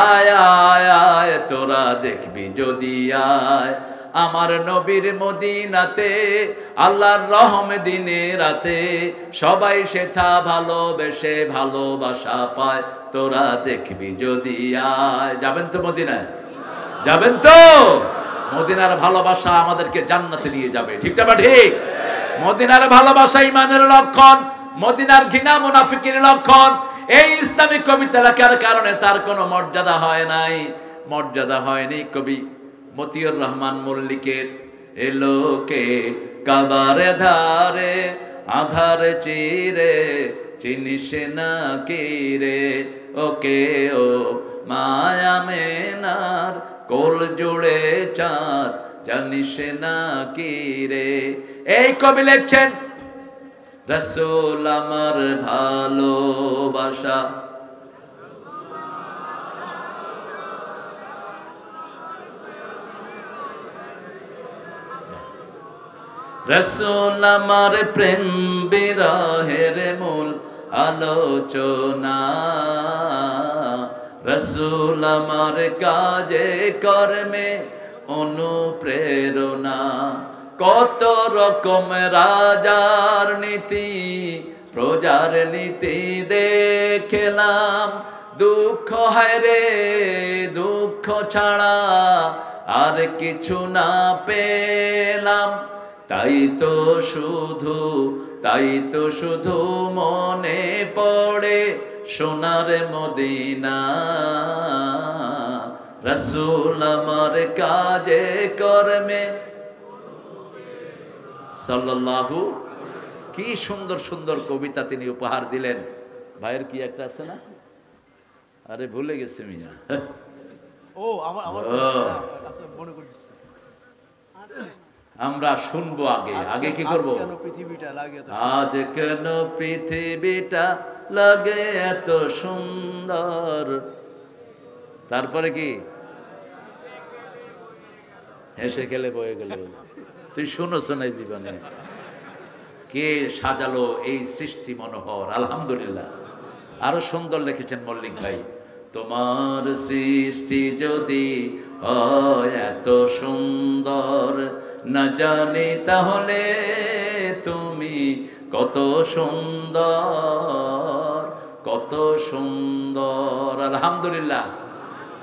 Speaker 1: আয় আয় আয়, তোরা দেখবি যদি আয় আমার নবীর মদিনাতে, আল্লাহর রহম দিনে রাতে, সবাই সেথা ভালোবেসে ভালোবাসা পায়, তোরা দেখবি যদি আয়। যাবেন তো মদিনায়? যাবেন তো? মদিনার ভালোবাসা আমাদেরকে জান্নাতে নিয়ে যাবে, ঠিক না ঠিক? মদিনার ভালোবাসা ইমানের লক্ষণ, মদিনার ঘৃণা মুনাফিকের লক্ষণ। এই ইসলামিক কবিতা লেখার কারণে তার কোনো মর্যাদা হয় নাই, মর্যাদা হয়নি কবি মতিউর রহমান মল্লিকের। এলোকে কাবারে ধারে আধারে চিরে, চিনিস না কি রে ওকে ও মায়া মেনার, কোল জুড়ে চাঁদ জানিস না কি রে। এই কবি লিখছেন রাসূল আমার ভালোবাসা, রাসূল আমার প্রেম বিরহের মূল আলোচনা, রাসূল আমার কাজে কর্মে অনুপ্রেরণা। কত রকম রাজার নীতি প্রজার নীতি দেখলাম, দুঃখ হয় রে দুঃখ ছাড়া আর কিছু না পেলাম। তাই তো শুধু মনে পড়ে সোনার মদিনা, রাসূল আমার কাজে কর্মে সাল্লাল্লাহু। কি সুন্দর সুন্দর কবিতা তিনি উপহার দিলেন। ভাইয়ের কি একটা আছে না, আরে ভুলে গেছে মিয়া। ও আমার মনে করতেছি, আমরা শুনবো আগে কি করবো? আজ কেন পৃথিবীটা লাগে এত সুন্দর, তারপরে কি হেসে খেলে বয়ে গেল। তুই শুনোস নাই জীবনে? কে সাজালো এই সৃষ্টি মনোহর, আলহামদুলিল্লাহ। আরো সুন্দর লিখেছেন মল্লিক ভাই, তোমার সৃষ্টি যদি এত সুন্দর না জানি তাহলে তুমি কত সুন্দর, কত সুন্দর। আলহামদুলিল্লাহ।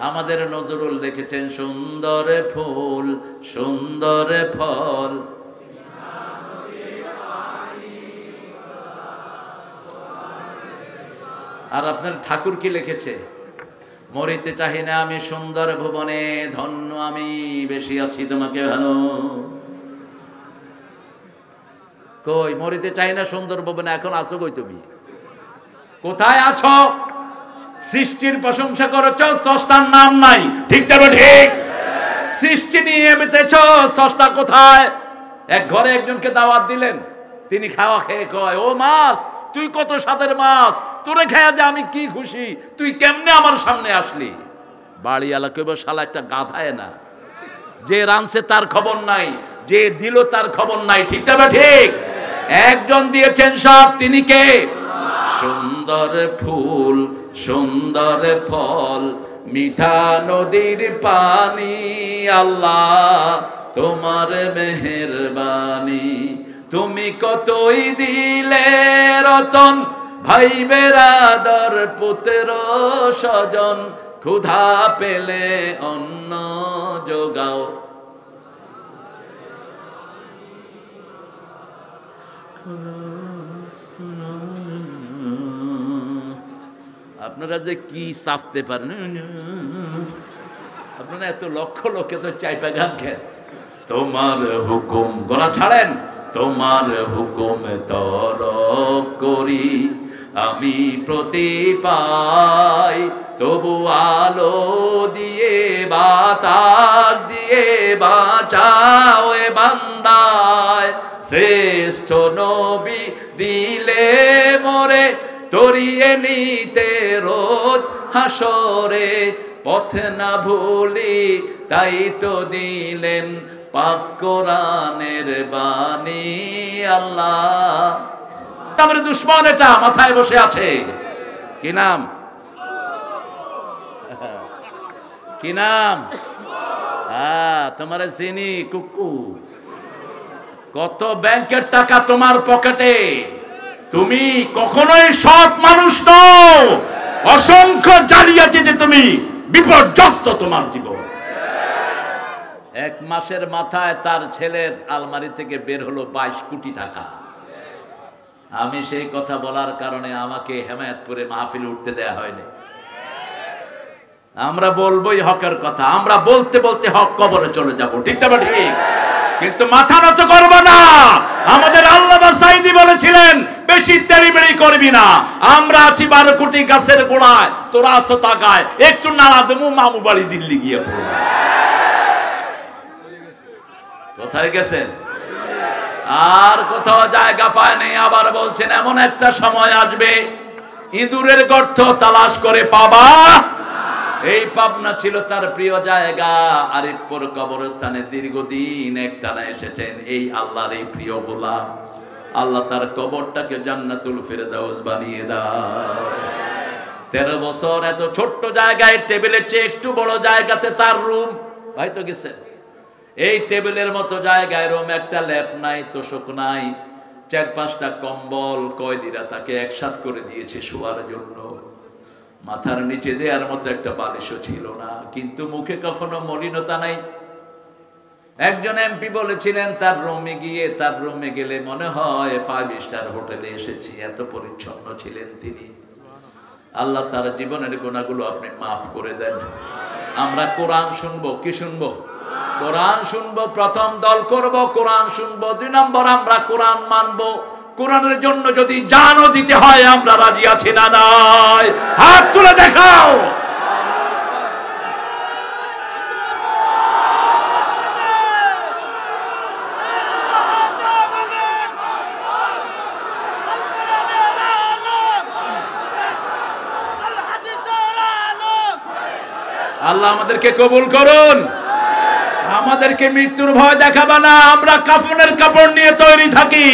Speaker 1: আমাদের নজরুল লিখেছেন সুন্দর ফুল সুন্দর ফল, আর আপনার ঠাকুর কি লিখেছে? মরিতে চাহি না আমি সুন্দর ভুবনে, ধন্য আমি বেশি আছি তোমাকে ভালো। কই মরিতে চাহি না সুন্দর ভুবনে, এখন আছো কই তুমি? কোথায় আছো? সৃষ্টির প্রশংসা করেছ, স্রষ্টার নাম নাই, ঠিক তবে ঠিক? সৃষ্টি নিয়ে বেঁচেছ, স্রষ্টা কোথায়? এক ঘরে একজনকে দাওয়াত দিলেন, তিনি খাওয়া খেয়ে কয়, ও মাছ তুই কত স্বাদের মাছ, তোরে খেয়ে যে আমি কি খুশি, তুই কেমনে আমার সামনে আসলি? বাড়িওয়ালা কইব শালা একটা গাধায় না, যে রানছে তার খবর নাই, যে দিল তার খবর নাই, ঠিক তবে ঠিক? একজন দিয়েছেন সব, তিনি কে? সুন্দর ফুল সুন্দর ফল মিঠা নদীর পানি, আল্লাহ তোমার মেহেরবানি। তুমি কতই দিলে রতন, ভাই বেরাদর পুত্র স্বজন, ক্ষুধা পেলে অন্ন যোগাও। আপনারা যে কি চাপতে পারেন, আপনারা এত লক্ষ লোকে তো চাইপা গান খেন। তোমার হুকুম, গলা ছাড়েন, তোমার হুকুম তরক করি আমি প্রতি পাই, তবু আলো দিয়ে বাতাস দিয়ে বাঁচাও এ বান্দায়, শ্রেষ্ঠ শ্রেষ্ঠ নবী দিলে মোরে তরিয়ে নিতে রোজ হাসরে, পথ না ভুলি তাই তো দিলেন পাক কোরআনের বাণী আল্লাহ। তারপরে দুশ্মন এটা মাথায় বসে আছে, কি নাম? কি নাম? তোমার চিনি কুকু। কত ব্যাংকের টাকা তোমার পকেটে, তুমি কখনোই সৎ মানুষ নও। অসংখ্য জালিয়াতিতে তুমি বিপর্যস্ত তোমার জীবন। এক মাসের মাথায় তার ছেলের আলমারি থেকে বের হলো 22 কোটি টাকা। আমি সেই কথা বলার কারণে আমাকে হেমায়েতপুরে মাহফিলে উঠতে দেয়া হয়নি। আমরা বলবোই হকের কথা, আমরা বলতে বলতে হক কবরে চলে যাব, ঠিক না ঠিক? কিন্তু মাথা নত করব না। আমাদের আল্লামা সাঈদী বলেছিলেন বেশি তেড়িবেড়ি করবি না। আমরা আছি 12 কোটি গাছের গোড়ায়, তোরা আছো তাকায়, একটু নাড়া দেবো মামু বাড়ি দিল্লি গিয়ে পড়বে। কোথায় গেছেন? আর কোথাও জায়গা পায়নি। আবার বলছেন এমন একটা সময় আসবে ইঁদুরের গর্ত তালাশ করে পাবা। এই পাবনা ছিল তার প্রিয় জায়গা। আরিফপুর কবরস্থানে দীর্ঘদিন একটানা এসেছেন এই আল্লাহর এই প্রিয় গোলাম। আল্লাহ তার কবরটাকে জান্নাতুল ফেরদাউস বানিয়ে দাও। 13 বছর এত ছোট্ট জায়গায়, টেবিলের চেয়ে একটু বড় জায়গাতে তার রুম। ভাই তো গেছেন, এই টেবিলের মতো জায়গায় রুম, একটা ল্যাপ নাই, তোষক নাই, 4-5টা কম্বল কয়েদিরা তাকে একসাথ করে দিয়েছে শোয়ার জন্য। মাথার নিচে দেওয়ার মতো একটা বালিশও ছিল না, কিন্তু মুখে কখনো মলিনতা নাই। একজন এমপি বলেছিলেন তার রুমে গেলে মনে হয় 5 স্টার হোটেলে এসেছি, এত পরিচ্ছন্ন ছিলেন তিনি। আল্লাহ তার জীবনের গুনাহগুলো আপনি মাফ করে দেন। আমরা কোরআন শুনবো, কি শুনবো? কোরআন শুনবো। প্রথম দল করব, কোরআন শুনবো। 2 নম্বর আমরা কোরআন মানবো। কোরআনের জন্য যদি জানও দিতে হয় আমরা রাজি আছি না নাই? হাত তুলে দেখাও। আল্লাহ আমাদেরকে কবুল করুন। আমাদেরকে মৃত্যুর ভয় দেখাবে না। আমরা কাফনের কাপড় নিয়ে তৈরি থাকি।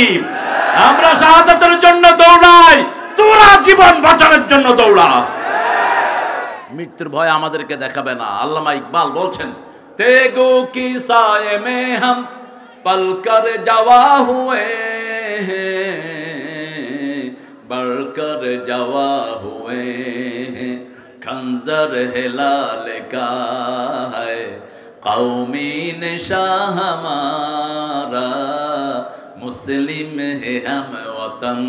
Speaker 1: আমরা শাহাদাতের জন্য দৌড়াই, তোরা জীবন বাঁচানোর জন্য দৌড়াস। মৃত্যুর ভয় আমাদেরকে দেখাবে না। আল্লামা ইকবাল বলছেন, তেগো কি সায়ে মে হাম পল কর জওয়া হুয়ে, बढ़कर जवा हुए हैं, खंजर है लाल का है, कौमी निशा हमारा, मुस्लिम है हम वतन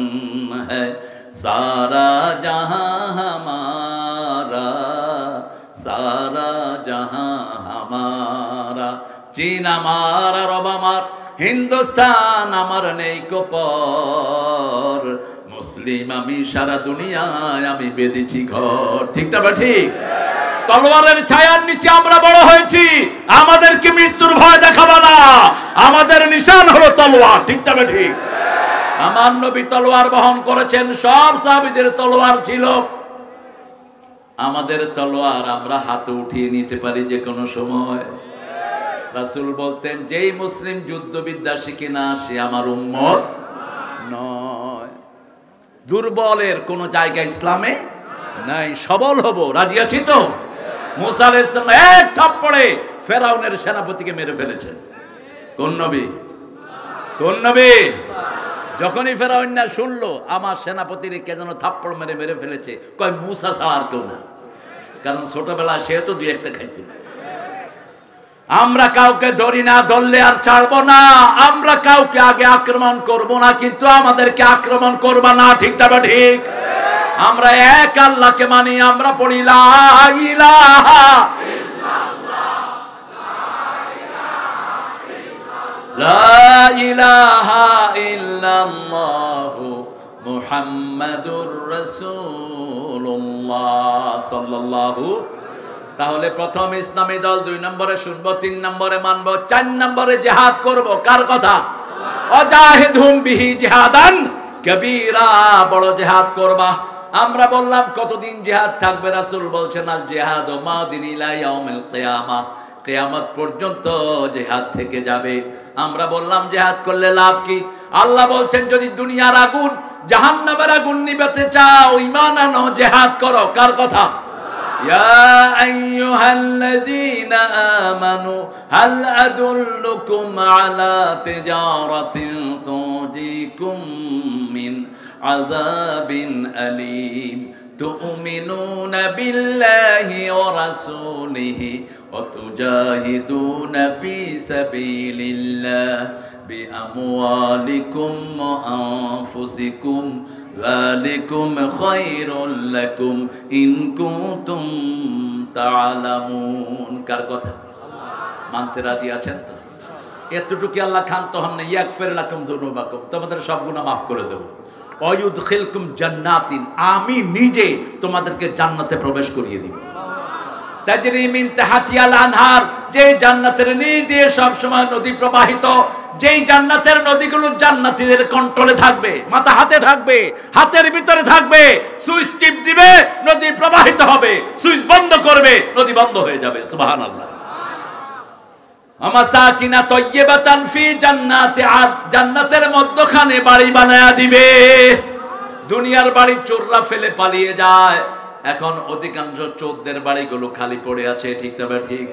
Speaker 1: है, सारा जहां हमारा, सारा जहां हमारा। चीन हमारा, रब हमार, हिंदुस्तान আমার নেই কপর, মুসলিম আমি সারা দুনিয়ায় আমি বেঁধেছি ঘর। ঠিক না ঠিক? তলোয়ারের ছায়ার নিচে আমরা বড় হয়েছি। আমাদেরকে মৃত্যুর ভয় দেখাবে না। আমাদের নিশান হলো তলোয়ার। ঠিক না ঠিক? আমার নবী তলোয়ার বহন করেছেন, সব সাহাবীদের তলোয়ার ছিল। আমাদের তলোয়ার আমরা হাতে উঠিয়ে নিতে পারি যে কোনো সময়। রাসূল বলতেন, যেই মুসলিম যুদ্ধবিদ্যা শিখে না সে আমার উম্মত নয়। দুর্বলের কোন জায়গা ইসলামে নাই। সবল হব, রাজি আছি তো? মুসা আলাইহিস সালাম এক থাপ্পড়ে ফেরাউনের সেনাপতিকে মেরে ফেলেছেন। কোন নবী? কোন নবী? যখনই ফেরাউন না শুনলো আমার সেনাপতির কে যেন থাপ্পড় মেরে মেরে ফেলেছে, কয় মুসা ছাড়া আর কেউ না। কারণ ছোটবেলায় সে তো 2-1টা খাইছিল। আমরা কাউকে ধরি না, ধরলে আর ছাড়বো না। আমরা কাউকে আগে আক্রমণ করব না, কিন্তু আমাদেরকে আক্রমণ করবা না। ঠিক না ঠিক? আমরা এক আল্লাহকে মানি। আমরা পড়ি লা ইলাহা ইল্লাল্লাহ, লা ইলাহা ইল্লাল্লাহ মুহাম্মাদুর রাসূলুল্লাহ সাল্লাল্লাহু। তাহলে প্রথম ইসলামী দল, 2 নম্বরে শুনবো, 3 নম্বরে মানবো, 4 নম্বরে জিহাদ করব। কার কথা? ওয়াজাহিদহুম বিহি জিহাদান কাবীরা, বড় জিহাদ করবা। আমরা বললাম কতদিন জিহাদ থাকবে? রাসূল বলছেন আল জিহাদু মাদিন ইলা ইয়াউমিল কিয়ামা, কিয়ামত পর্যন্ত জিহাদ থেকে যাবে। আমরা বললাম জিহাদ করলে লাভ কি? আল্লাহ বলছেন যদি দুনিয়ার আগুন জাহান্নামের আগুন নিভাতে চাও, ঈমান আনো, জিহাদ করো। কার কথা? ইয়া আইয়ুহাল্লাযীনা আমানু হাল আদুল্লুকুম আলা তিজারাতিন তুজিকুম মিন আযাবিন আলীম তুমিনুনা বিল্লাহি ওয়া রাসূলিহি ওয়া তুজাহিদুনা ফি সাবিলিল্লাহ বিআমওয়ালিকুম ওয়া আনফুসিকুম যালিকুম খায়রুল লাকুম ইন কুনতুম তা'লামুন। কার কথা? মানতে রাজি আছেন তো? এতটুকু আল্লাহ ক্ষান্ত হন না, ইয়াগফির লাকুম যুনুবাকুম, তোমাদের সব গুনাহ মাফ করে দেব। ওয়ায়ুদখিলকুম জান্নাতিন, আমি নিজে তোমাদেরকে জান্নাতে প্রবেশ করিয়ে দিব। তাজরি মিন তাহতিহাল আনহার, যে জান্নাতের নিচ দিয়ে সব সময় নদী প্রবাহিত, যেই জান্নাতের নদীগুলো জান্নাতীদের কন্ট্রোলে থাকবে, মাথা হাতে থাকবে, হাতের ভিতরে থাকবে। সুইচ টিপ দিবে, নদী প্রবাহিত হবে, সুইচ বন্ধ করবে, নদী বন্ধ হয়ে যাবে। সুবহানাল্লাহ। আমাসাকিনা তাইয়্যিবাতান ফি জান্নাতি আদ, জান্নাতের মধ্যখানে বাড়ি বানায়া দিবে। দুনিয়ার বাড়ি চোররা ফেলে পালিয়ে যায়, এখন অধিকাংশ চোরদের বাড়িগুলো খালি পড়ে আছে। ঠিক তবে ঠিক।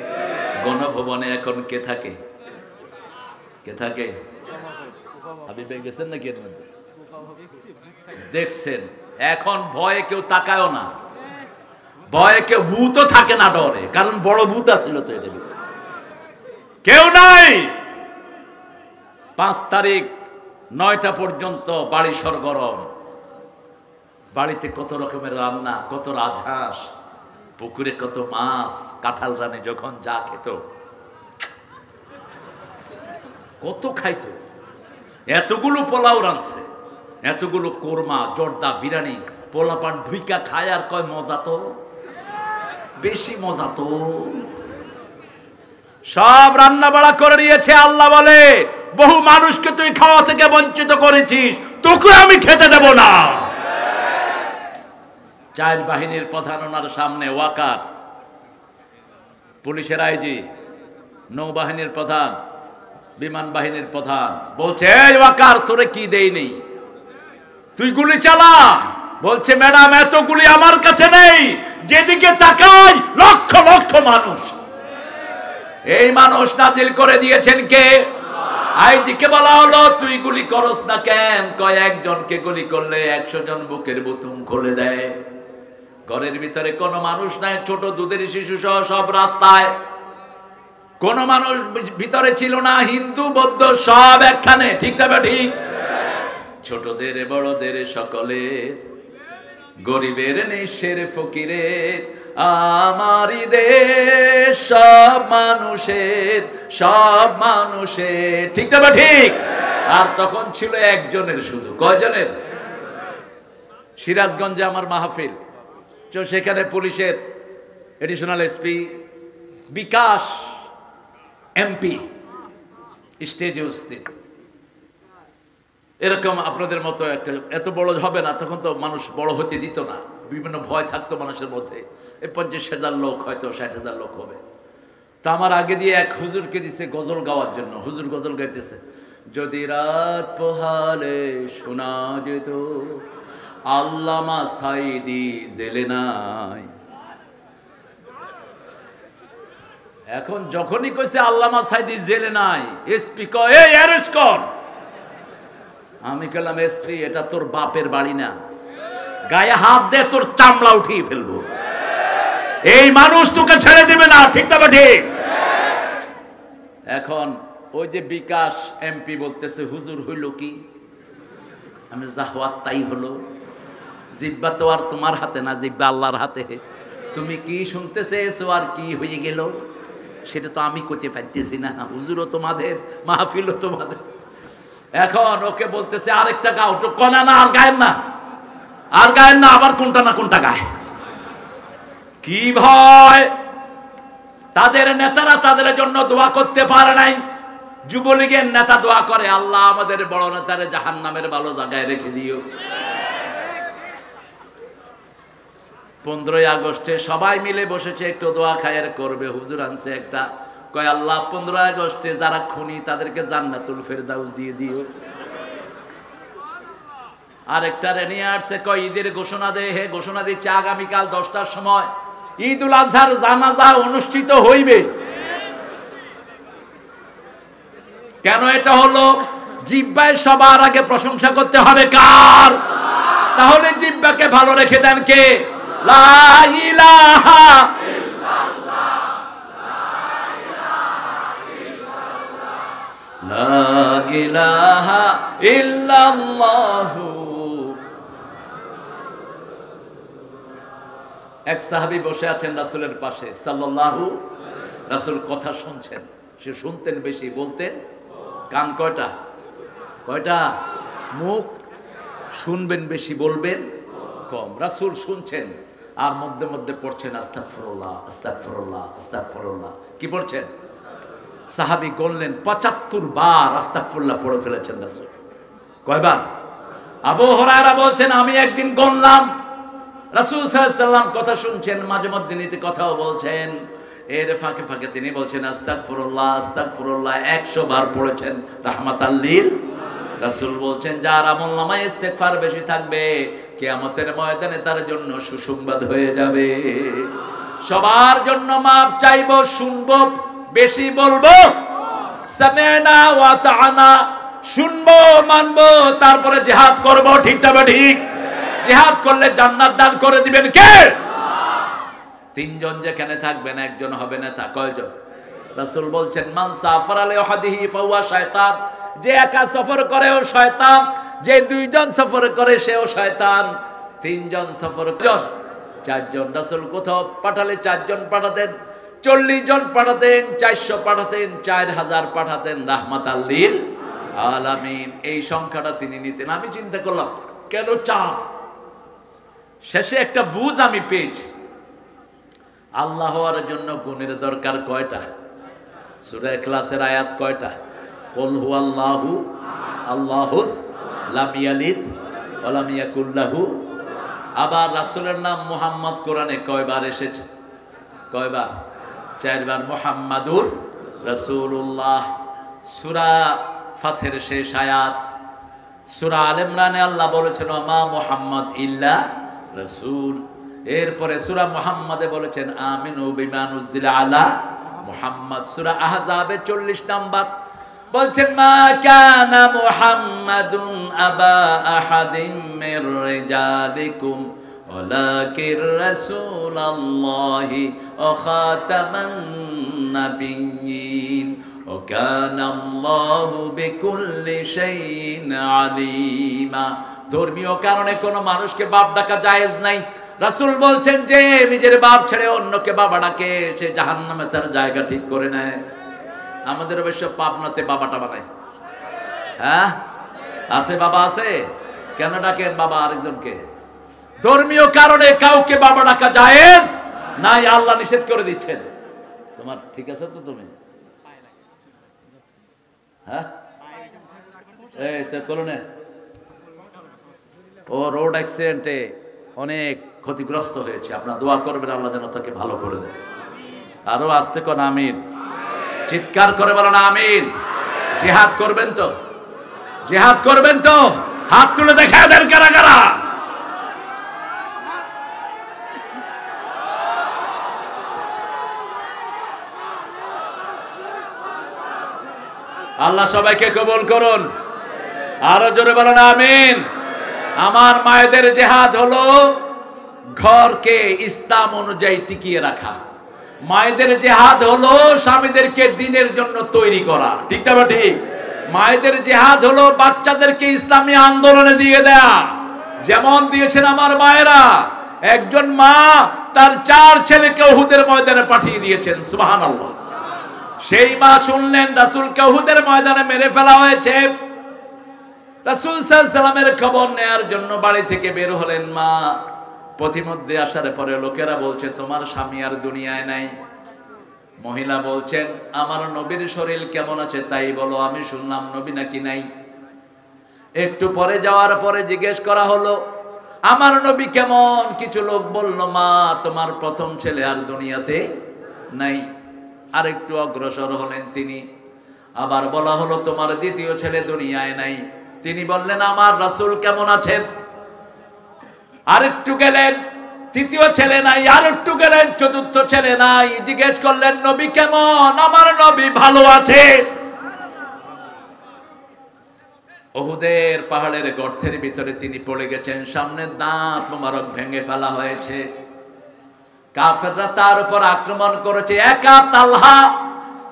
Speaker 1: গণভবনে এখন কে থাকে? কে থাকে? হাবিব ভাই গেছেন নাকি এর মধ্যে? দেখছেন, এখন ভয়ে কেউ তাকায়ও না, ভয়ে কেউ ভূতও থাকে না ডরে, কারণ বড় ভূত আসছিল তো এটার ভিতরে। কেউ নাই। 5 তারিখ 9টা পর্যন্ত বাড়ি সরগরম। বাড়িতে কত রকমের রান্না, কত রাজহাঁস, পুকুরে কত মাছ, কাঁঠাল রানী যখন যা খেত, কত খাইতো। এতগুলো পোলাও রাঁধছে, এতগুলো কোরমা, জর্দা, বিরিয়ানি, পোলাপান ঢুইকা খায় আর কয় মজা তো, বেশি মজা তো। সব রান্না বাড়া করে দিয়েছে। আল্লাহ বলে বহু মানুষকে তুই খাওয়া থেকে বঞ্চিত করেছিস, তোকে আমি খেতে দেব না। 4 বাহিনীর প্রধান ওনার সামনে, ওয়াকার পুলিশের আইজি, নৌবাহিনীর প্রধান, বিমান বাহিনীর প্রধান, বলছে এই ওয়াকার তোরে কি দেই নেই, তুই গুলি চালা। বলছে ম্যাডাম এত গুলি আমার কাছে নেই, যেদিকে তাকাই লক্ষ লক্ষ মানুষ। এই মানুষ নাজিল করে দিয়েছেন কে? আইজিকে বলা হলো তুই গুলি করস না কেন? কয় একজনকে গুলি করলে 100 জন বুকের বুতুম খুলে দেয়। ঘরের ভিতরে কোনো মানুষ নাই, ছোট দুধের শিশু সহ সব রাস্তায়, কোনো মানুষ ভিতরে ছিল না, হিন্দু বৌদ্ধ সব একখানে। ঠিক না ঠিক? ছোটদের বড়দের সকলের, গরিবের নিঃস্বের ফকিরের, আমারই দেশ সব মানুষের, সব মানুষের। ঠিক না ঠিক? আর তখন ছিল একজনের শুধু। কয়জনের? সিরাজগঞ্জে আমার মাহফিল, তো সেখানে পুলিশের এডিশনাল এসপি বিকাশ এমপি স্টেজে উপস্থিত। এরকম আপনাদের মতো একটা, এত বড় হবে না, তখন তো মানুষ বড় হতে দিত না, বিভিন্ন ভয় থাকতো মানুষের মধ্যে। 50,000 লোক, হয়তো 60,000 লোক হবে। তা আমার আগে দিয়ে এক হুজুরকে দিছে গজল গাওয়ার জন্য। হুজুর গজল গাইতেছে, যদি রাত পোহালে শোনা যেত আল্লামা সাইদি জেলে নাই। এখন যখনই কইছে আল্লামা সাইদি জেলে নাই, এসপি কয় এই অ্যারেস্ট কর। আমি কইলাম এসপি এটা তোর বাপের বাড়ি না, গায়ে হাত দে তোর চামড়া উঠিয়ে ফেলবো। এই মানুষ তোকে ছেড়ে দিবে না। ঠিক না ঠিক? এখন ওই যে বিকাশ এমপি বলতেছে হুজুর হইল কি? আমি যা হওয়ার তাই হলো। জিব্বা তো আর তোমার হাতে না, জিব্বা আল্লাহর হাতে। তুমি কি শুনতে চেয়েছো আর কি হয়ে গেল সেটা তো আমি করতে পারতেছি না। হুজুরও তোমাদের, মাহফিলও তোমাদের। এখন ওকে বলতেছে আরেকটা গাও, তো কনা না, আর গায়েন না, আর গায়েন না, আবার কোনটা না কোনটা গায়। কি ভয়! তাদের নেতারা তাদের জন্য দোয়া করতে পারে নাই, যুবলীগের নেতা দোয়া করে, আল্লাহ আমাদের বড় নেতারে জাহান্নামের ভালো জায়গায় রেখে দিও। 15ই আগস্টে সবাই মিলে বসেছে, একটু দোয়া খায়ের করবে। হুজুর আনছে একটা, কয় আল্লাহ 15 আগস্টে যারা খুনি তাদেরকে জান্নাতুল ফেরদাউস দিয়ে দিও। আরেকটা নিয়ে আসছে, কয় ঈদের ঘোষণা দে, হে ঘোষণা দিচ্ছে আগামীকাল 10টার সময় ঈদুল আজহার জানাজা অনুষ্ঠিত হইবে। কেন এটা হলো? জিহ্বায় সবার আগে প্রশংসা করতে হবে কার? তাহলে জিহ্বাকে ভালো রেখে দেন কে? লা ইলাহা ইল্লাল্লাহ, লা ইলাহা ইল্লাল্লাহ। এক সাহাবী বসে আছেন রাসূলের পাশে সাল্লাল্লাহু, রাসূল কথা শুনছেন। সে শুনতেন বেশি, বলতেন কান কয়টা? কয়টা? মুখ। শুনবেন বেশি, বলবেন কম। রাসূল শুনছেন আর মধ্যে মধ্যে পড়ছেন আস্তাগফিরুল্লাহ, আস্তাগফিরুল্লাহ, আস্তাগফিরুল্লাহ। কি পড়ছেন? সাহাবী গণলেন 75 বার আস্তাগফিরুল্লাহ পড়ে ফেলেছেন রাসূল। কয়বার? আবু হুরায়রা বলছেন আমি একদিন গণলাম, রাসূল সাল্লাল্লাহু আলাইহি ওয়াসাল্লাম কথা শুনছেন, মাঝে মধ্যে নীতি কথাও বলছেন, এর ফাঁকে ফাঁকে তিনি বলছেন আস্তাগফিরুল্লাহ, আস্তাগফিরুল্লাহ 100 বার পড়েছেন রাহমাতাল লিল। রাসূল বলছেন যার আমলনামায় ইস্তেগফার বেশি থাকবে, কিয়ামতের ময়দানে তার জন্য সুসংবাদ হয়ে যাবে। সবার জন্য মাপ চাইবো, শুনবো, বেশি বলবো সামি'না ওয়া আতা'না, শুনবো, মানবো, তারপরে জিহাদ করব। ঠিক না ঠিক? জিহাদ করলে জান্নাত দান করে দিবেন কে? তিনজন যেখানে থাকবেন একজন হবে নেতা। কয়জন? রাসূল বলছেন মান সাফারা লিওয়াহদিহি ফাহুয়া শায়তান, যে একা সফর করে ও শয়তান, যে দুইজন সফর করে সেও শয়তান। তিনজন সফর, চারজন। রাসূল কোথাও পাঠালে 4 জন পাঠাতেন, 40 জন পাঠাতেন, 400 পাঠাতেন, 4000 পাঠাতেন, রাহমাতাল লিল আলামিন। এই সংখ্যাটা তিনি নিতেন। আমি চিন্তা করলাম কেন 4? শেষে একটা বুঝ আমি পেয়েছি, আল্লাহ হওয়ার জন্য গুণের দরকার কয়টা? সূরা ইখলাসের আয়াত কয়টা? কুল হুয়াল্লাহু আল্লাহুস লাম ইয়ালিদ ওয়া লাম ইয়াকুল লাহু। আবার রাসূলের নাম মুহাম্মদ কোরআনে কয়বার এসেছে? কয়বার? 4 বার। মুহাম্মাদুর রাসূলুল্লাহ। সূরা ফাতহের শেষ আয়াত। সূরা আল ইমরানে আল্লাহ বলেছেন মা মুহাম্মদ ইল্লা রাসূল। এরপরে সূরা মুহাম্মাদে বলেছেন আমিনু বিমা নুজিলা আলা মুহাম্মদ। সূরা আহজাবে 40 নাম্বার বলছেন মা কানা মুহাম্মাদুন আবা আহাদিম মির রিজালিকুম ওয়ালাকির রাসূলুল্লাহি ওয়া খাতামান নাবিয়্যিন ওয়া কানা আল্লাহু বিকুল্লি শাইইন আলিমা। ধর্মীয় কারণে কোনো মানুষকে বাপ ডাকা জায়েজ নাই। রাসূল বলছেন যে নিজের বাপ ছেড়ে অন্যকে বাবা ডাকে সে জাহান্নামে তার জায়গা ঠিক করে নেয়। আমাদের অবশ্য পাবনাতে বাবাটা বানায়। হ্যাঁ আছে, বাবা আছে। কেন ডাকেন বাবা আরেকজনকে? ধর্মীয় কারণে কাউকে বাবা ডাকা জায়েজ নাই, আল্লাহ নিষেধ করে দিচ্ছেন। তোমার ঠিক আছে তো? তুমি হ্যাঁ এই তো করোনা ও রোড অ্যাক্সিডেন্টে অনেক ক্ষতিগ্রস্ত হয়েছে। আপনারা দোয়া করবেন আল্লাহ যেন তাকে ভালো করে দেন। আরো আসতে কোন আমিন, চিৎকার করে বলেন আমিন। জিহাদ করবেন তো? জিহাদ করবেন তো? হাত তুলে দেখা দেন কারা কারা। আল্লাহ সবাইকে কবুল করুন। আরো জোরে বলেন আমিন। আমার মায়েদের জিহাদ হলো ঘরকে ইসলাম অনুযায়ী টিকিয়ে রাখা। মায়েদের জিহাদ হলো স্বামীদেরকে দ্বীনের জন্য তৈরি করা। ঠিক না ঠিক? মায়েদের জিহাদ হলো বাচ্চাদেরকে ইসলামী আন্দোলনে দিয়ে দেয়া। যেমন দিয়েছেন আমার মায়েরা। একজন মা তার 4 ছেলেকে উহুদের ময়দানে পাঠিয়ে দিয়েছেন। সুবহানাল্লাহ। সেই মা শুনলেন রাসূলকে উহুদের ময়দানে মেরে ফেলা হয়েছে। রাসূল সাল্লাল্লাহু আলাইহি ওয়াসাল্লামের খবর নেয়ার জন্য বাড়ি থেকে বের হলেন মা। পথিমধ্যে আসার পরে লোকেরা বলছে তোমার স্বামী আর দুনিয়ায় নাই। মহিলা বলছেন, আমার নবীর শরীর কেমন আছে তাই বলো, আমি শুনলাম নবী নাকি নাই। একটু পরে যাওয়ার পরে জিজ্ঞেস করা হলো, আমার নবী কেমন? কিছু লোক বলল, মা তোমার প্রথম ছেলে আর দুনিয়াতে নাই। আর একটু অগ্রসর হলেন তিনি, আবার বলা হলো তোমার দ্বিতীয় ছেলে দুনিয়ায় নাই। তিনি বললেন, আমার রাসূল কেমন আছেন? আরেকটু গেলেন, তৃতীয় ছেলে নাই। আর একটু গেলেন, চতুর্থ ছেলে নাই। জিজ্ঞেস করলেন, নবী কেমন? আমার নবী ভালো আছে। উহুদের পাহাড়ের গর্তের ভিতরে তিনি পড়ে গেছেন, সামনের দাঁত মোবারক ভেঙে ফেলা হয়েছে। কাফেররা তার উপর আক্রমণ করেছে। একা তালহা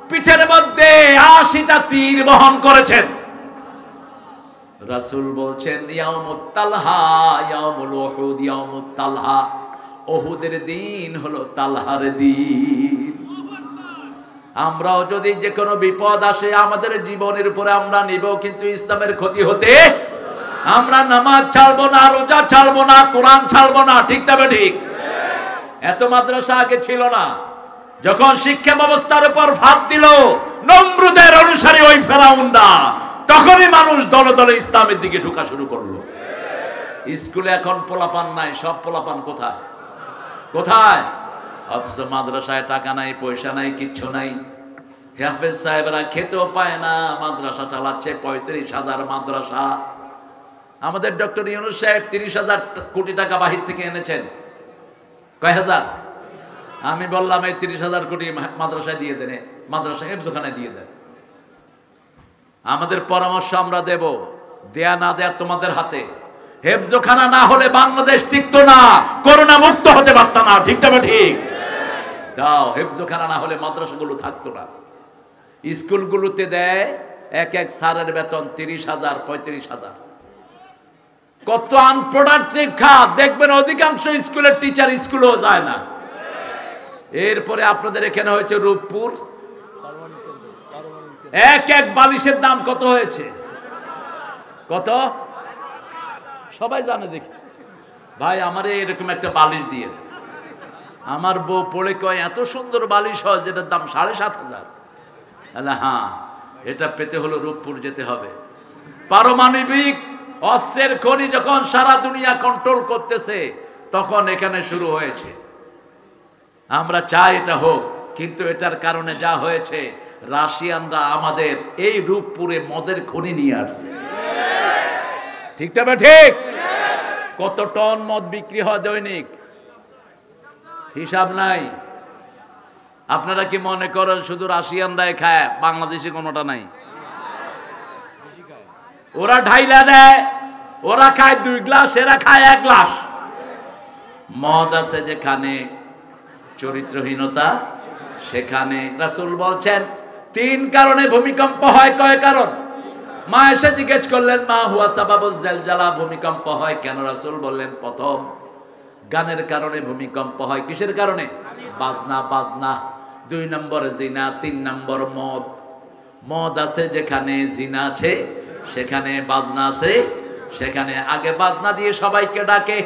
Speaker 1: পিঠের মধ্যে ৮০টা তীর বহন করেছেন। রাসূল বলছেন, ইয়াউমুত তালহা ইয়াউমুল উহুদ ইয়াউমুত তালহা, উহুদের দিন হলো তালহার দিন। আমরাও যদি যে কোনো বিপদ আসে আমাদের জীবনের উপরে আমরা নিব, কিন্তু ইসলামের ক্ষতি হতে আমরা নামাজ ছাড়বো না, রোজা ছাড়বো না, কোরআন ছাড়বো না। ঠিক তবে ঠিক। এত মাদ্রাসা আগে ছিল না। যখন শিক্ষা ব্যবস্থার উপর ভাত দিল নমরুদের অনুসারী ওই ফেরাউনরা, তখনই মানুষ দলে দলে ইসলামের দিকে ঢোকা শুরু করলো। স্কুলে এখন পোলাপান নাই, সব পোলাপান কোথায় কোথায়? অথচ মাদ্রাসায় টাকা নাই, পয়সা নাই, কিচ্ছু নাই। হাফেজ সাহেবরা খেতেও পায় না, মাদ্রাসা চালাচ্ছে। ৩৫,০০০ মাদ্রাসা। আমাদের ডক্টর ইউনূস সাহেব ৩০,০০০ কোটি টাকা বাহির থেকে এনেছেন। কয় হাজার? আমি বললাম এই ৩০,০০০ কোটি মাদ্রাসায় দিয়ে দেন, মাদ্রাসা হেফজখানায় দিয়ে দেন। আমাদের পরামর্শ আমরা দেব, দেয়া না দেয়া তোমাদের হাতে। হেফজখানা না হলে বাংলাদেশ টিকতো না, করোনা মুক্ত হতে পারত না। ঠিক তবে ঠিক। দাও, হেফজখানা না হলে মাদ্রাসাগুলো থাকতো না। স্কুলগুলোতে দেয় এক এক স্যারের বেতন ৩০,০০০, ৩৫,০০০। কত আনপ্রোডাক্টিভ খাত দেখবেন। অধিকাংশ স্কুলের টিচার স্কুলেও যায় না। এরপরে আপনাদের এখানে হয়েছে রূপপুর, এক এক বালিশের দাম কত হয়েছে? কত? সবাই জানে। দেখি ভাই, আমার এরকম একটা বালিশ দিয়ে। আমার বউ পড়ে কয়, এত সুন্দর বালিশ হয় যেটার দাম ৭,৫০০। হ্যাঁ, এটা পেতে হলো রূপপুর যেতে হবে। পারমাণবিক অস্ত্রের খনি যখন সারা দুনিয়া কন্ট্রোল করতেছে, তখন এখানে শুরু হয়েছে। আমরা চাই এটা হোক, কিন্তু এটার কারণে যা হয়েছে, রাশিয়ানরা আমাদের এই রূপপুরে মদের খনি নিয়ে আসছে। ঠিক তবে ঠিক। কত টন মদ বিক্রি হয় দৈনিক, হিসাব নাই। আপনারা কি মনে করেন শুধু রাশিয়ানরাই খায়, বাংলাদেশে কোনোটা নাই? ওরা ঢাইলা দেয়, ওরা খায় ২ গ্লাস, এরা খায় ১ গ্লাস। মদ আছে যেখানে চরিত্রহীনতা সেখানে। রাসূল বলছেন ৩ কারণে ভূমিকম্প হয়। কয় কারণ? মা এসে জিজ্ঞেস করলেন, মা হুয়া সাবাবুজ জালজালা, ভূমিকম্প হয় কেন? রাসূল বললেন, প্রথম গানের কারণে ভূমিকম্প হয়। কিসের কারণে? বাজনা। ২ নম্বর জিনা, ৩ নম্বর মদ। মদ আছে যেখানে জিনা আছে, সেখানে বাজনা আছে সেখানে। আগে বাজনা দিয়ে সবাইকে ডাকে,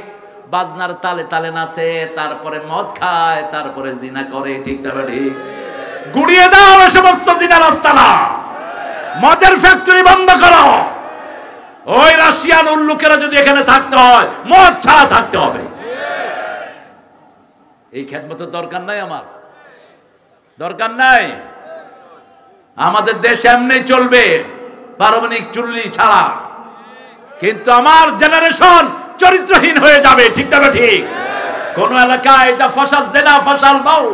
Speaker 1: বাজনার তালে তালে নাচে, তারপরে মদ খায়, তারপরে জিনা করে। ঠিক না ঠিক? গুড়িয়ে দাও সমস্ত জিনা রাস্তানা, মদের ফ্যাক্টরি বন্ধ করো। ওই রাশিয়ান উল্লুকেরা যদি এখানে থাকতে হয়, মদ ছাড়া থাকতে হবে। এই খেদমতের দরকার নাই, আমার দরকার নাই। আমাদের দেশ এমনি চলবে পারমাণবিক চুল্লি ছাড়া, কিন্তু আমার জেনারেশন চরিত্রহীন হয়ে যাবে। ঠিক তবে ঠিক। কোন এলাকায় এটা ফসাল জেনা ফসাল বাউ,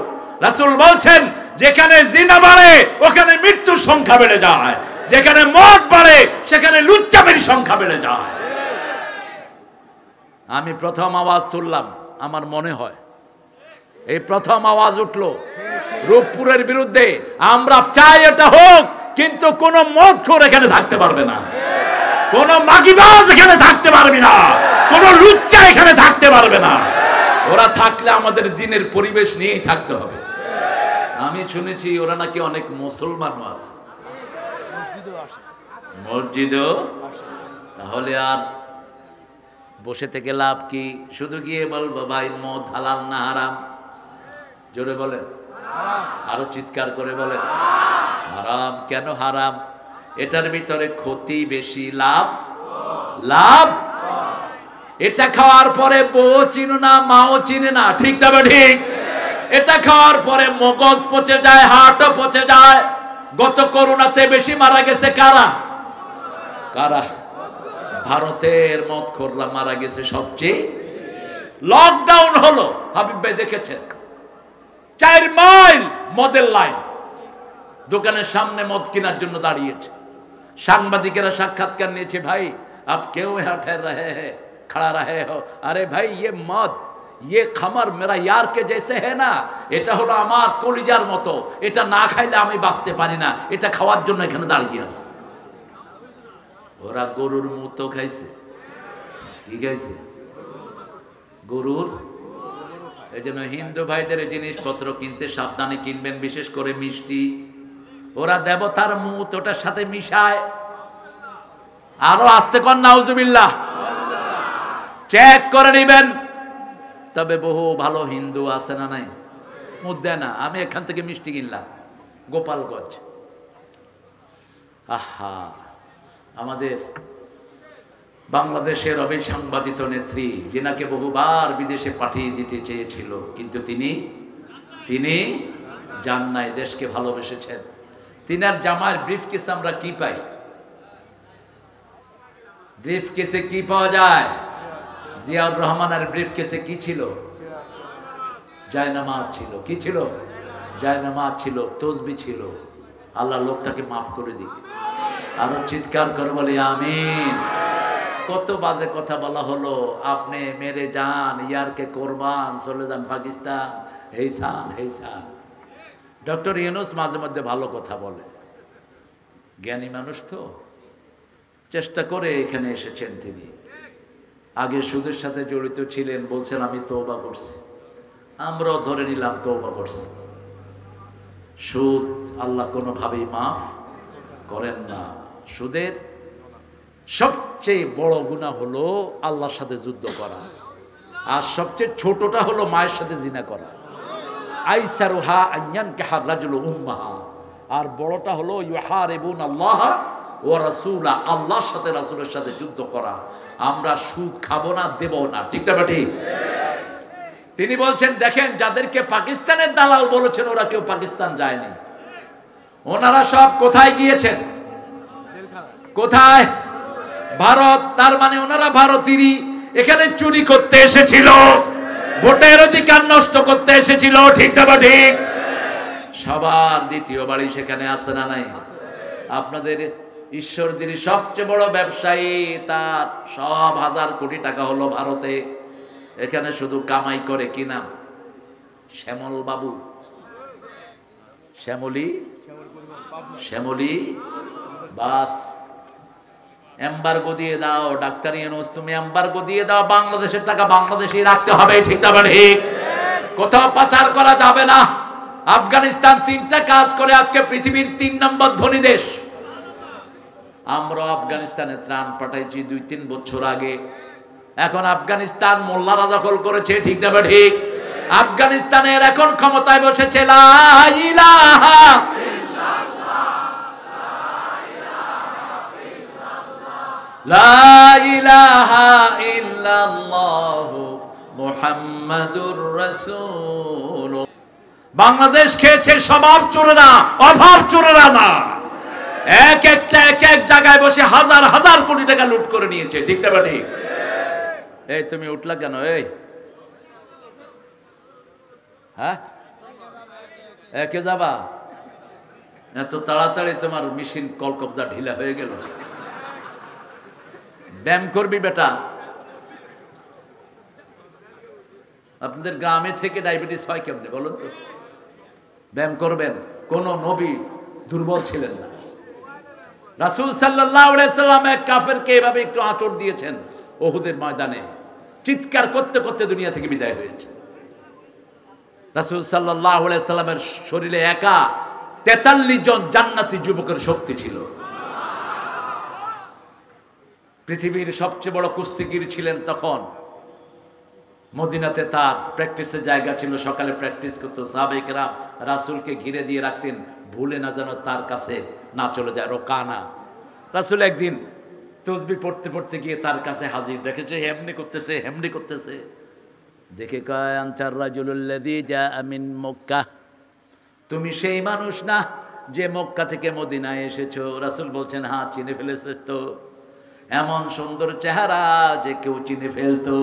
Speaker 1: রাসূল বলছেন যেখানে জিনা বাড়ে ওখানে মৃত্যুর সংখ্যা বেড়ে যায়, যেখানে মদ বাড়ে সেখানে লুচ্চামের সংখ্যা বেড়ে যায়। আমি প্রথম আওয়াজ তুললাম, আমার মনে হয় এই প্রথম আওয়াজ উঠলো রূপপুরের বিরুদ্ধে। আমরা চাই এটা হোক, কিন্তু কোন মদখোর এখানে থাকতে পারবে না, কোন মাগিবাজ এখানে থাকতে পারবে না, কোন লুচ্চা এখানে থাকতে পারবে না। ওরা থাকলে আমাদের দিনের পরিবেশ নিয়েই থাকতে হবে। আমি শুনেছি ওরা নাকি অনেক মুসলমানও আছে, মসজিদও। তাহলে আর বসে থেকে লাভ কি? শুধু গিয়ে বলবো ভাই মদ হালাল না হারাম? জোরে বলেন। আরো চিৎকার করে বলেন হারাম। কেন হারাম? এটার ভিতরে ক্ষতি বেশি, লাভ লাভ। এটা খাওয়ার পরে বউ চিনো না, মাও চিনে না, ঠিক না ঠিক? এটা খাওয়ার পরে মগজ পচে যায়, হার্টও পচে যায়। গত করোনাতে বেশি মারা গেছে কারা? কারা? ভারতের মদখোররা মারা গেছে সবচেয়ে। লকডাউন হলো, হাবিব ভাই দেখেছেন 4 মাইল মদের লাইন, দোকানের সামনে মদ কেনার জন্য দাঁড়িয়েছে। সাংবাদিকেরা সাক্ষাৎকার নিয়েছে, ভাই আপ কেউ यहाँ ठहर रहे हैं, खड़ा रहे हो? अरे भाई ये मद, ये खमर मेरा यार के जैसे है ना, এটা হলো আমার কলিজার মতো, এটা না খাইলে আমি বাঁচতে পারি না, এটা খাওয়ার জন্য এখানে দাঁড়িয়ে আছে। ওরা গরুর মুত খাইছে। কি খাইছে? গরুর। এই জন্য হিন্দু ভাইদের জিনিসপত্র কিনতে সাবধানে কিনবেন, বিশেষ করে মিষ্টি। ওরা দেবতার মুত ওটার সাথে মিশায়। আরো আস্তে কর নাউজুবিল্লাহ। চেক করে নেবেন। তবে বহু ভালো হিন্দু আছে না নাই? মুত দেয় না। আমি এখান থেকে মিষ্টি কিনলাম গোপালগঞ্জ। আহা, আমাদের বাংলাদেশের অবিসংবাদিত নেত্রী, যিনাকে বহুবার বিদেশে পাঠিয়ে দিতে চেয়েছিল, কিন্তু তিনি যান নাই, দেশকে ভালোবেসেছেন। তিনার জামার ব্রিফকেস আমরা কি পাই? ব্রিফকেসে কি পাওয়া যায়? জিয়াউর রহমানের ব্রিফকেসে কি ছিল? জায়নামাজ ছিল। কি ছিল? জায়নামাজ ছিল, তসবিহ ছিল। আল্লাহ লোকটাকে মাফ করে দিক। আরো চিৎকার করে বলি আমিন। কত বাজে কথা বলা হলো, আপনি মেরে যান, ইয়ারকে কোরবান, চলে যান পাকিস্তান, হেইসান। ডক্টর ইউনূস মাঝে মধ্যে ভালো কথা বলে, জ্ঞানী মানুষ তো, চেষ্টা করে এখানে এসেছেন তিনি। আগে সুদের সাথে জড়িত ছিলেন, বলছেন আমি তওবা করছি। আমরাও ধরে নিলাম তওবা করছি। সুদ আল্লাহ কোনোভাবেই মাফ করেন না। সুদের সবচেয়ে বড় গুনাহ হলো আল্লাহর সাথে যুদ্ধ করা, আর সবচেয়ে ছোটটা হলো মায়ের সাথে জিনা করা। আইসারুহা আইয়ানকাহা রাজুলু উম্মাহা, আর বড়টা হলো ইউহারিবুনাল্লাহ ওয়া রাসূলা, আল্লাহর সাথে রাসূলের সাথে যুদ্ধ করা। আমরা সুদ খাবো না, দেব না, ঠিক না ঠিক? তিনি বলছেন, দেখেন যাদেরকে পাকিস্তানের দালাল বলেছেন, ওরা কেউ পাকিস্তান যায়নি। ওনারা সব কোথায় গিয়েছেন? কোথায়? ভারত। তার মানে ওনারা ভারতীয়। এখানে চুরি করতে এসেছিল, ভোটের অধিকার নষ্ট করতে এসেছিল, ঠিক না ঠিক? সবার দ্বিতীয় বাড়ি সেখানে আছে না নাই? আপনাদের ঈশ্বরদীর সবচেয়ে বড় ব্যবসায়ী, তার সব 1000 কোটি টাকা হলো ভারতে। এখানে শুধু কামাই করে, কি নাম? শ্যামল বাবু, শ্যামলী বাস। এমবার্গো দিয়ে দাও, ডাক্তার ইউনূস তুমি এমবার্গো দিয়ে দাও, বাংলাদেশের টাকা বাংলাদেশেই রাখতে হবে, ঠিক না ঠিক? কোথাও পাচার করা যাবে না। আফগানিস্তান 3টা কাজ করে আজকে পৃথিবীর 3 নম্বর ধনী দেশ। আমরা আফগানিস্তানে ত্রাণ পাঠাইছি 2-3 বছর আগে। এখন আফগানিস্তান মোল্লারা দখল করেছে, ঠিক না ঠিক? আফগানিস্তানের এখন ক্ষমতায় বসেছে লা ইলাহা ইল্লাল্লাহু মুহাম্মাদুর রাসূল। বাংলাদেশ খেয়েছে স্বভাব চোরেরা, অভাব চোরেরা না। এক জায়গায় বসে হাজার কোটি টাকা লুট করে নিয়েছে, ঠিক না ঠিক? এই তুমি উঠলা কেন? এই হ্যাঁ, একে যাবা? এত তাড়াতাড়ি তোমার মেশিন কলকবজা ঢিলা হয়ে গেল। ব্যায়াম করবি বেটা। আপনাদের গ্রামে থেকে ডায়াবেটিস হয় কেমনে বলুন তো? ব্যায়াম করবেন। কোন নবী দুর্বল ছিলেন না। রাসূল সাল্লাল্লাহু আলাইহি সাল্লাম এক কাফেরকে এভাবে একটু আঁচড় দিয়েছেন উহুদের ময়দানে, চিৎকার করতে করতে দুনিয়া থেকে বিদায় হয়েছে। রাসূল সাল্লাল্লাহু আলাইহি সাল্লামের শরীরে একা 43 জন জান্নাতি যুবকের শক্তি ছিল। পৃথিবীর সবচেয়ে বড় কুস্তিগির ছিলেন তখন মদিনাতে তার প্র্যাকটিসের জায়গা ছিল, সকালে প্র্যাকটিস করতো। সাহাবায়ে কেরাম রাসূলকে ঘিরে দিয়ে রাখতেন, ভুলে না যেন তার কাছে না চলে যায়, রোকানা। রাসূল একদিন তসবিহ পড়তে পড়তে গিয়ে তার কাছে হাজির, দেখেছে হেমনি করতেছে। দেখে কয় আনতার রাজুলুল্লাযী জাআ মিন মক্কা, তুমি সেই মানুষ না যে মক্কা থেকে মদিনায় এসেছো? রাসূল বলছেন, হ্যাঁ চিনে ফেলেছিস তো। এমন সুন্দর চেহারা যে কেউ চিনে ফেলতো।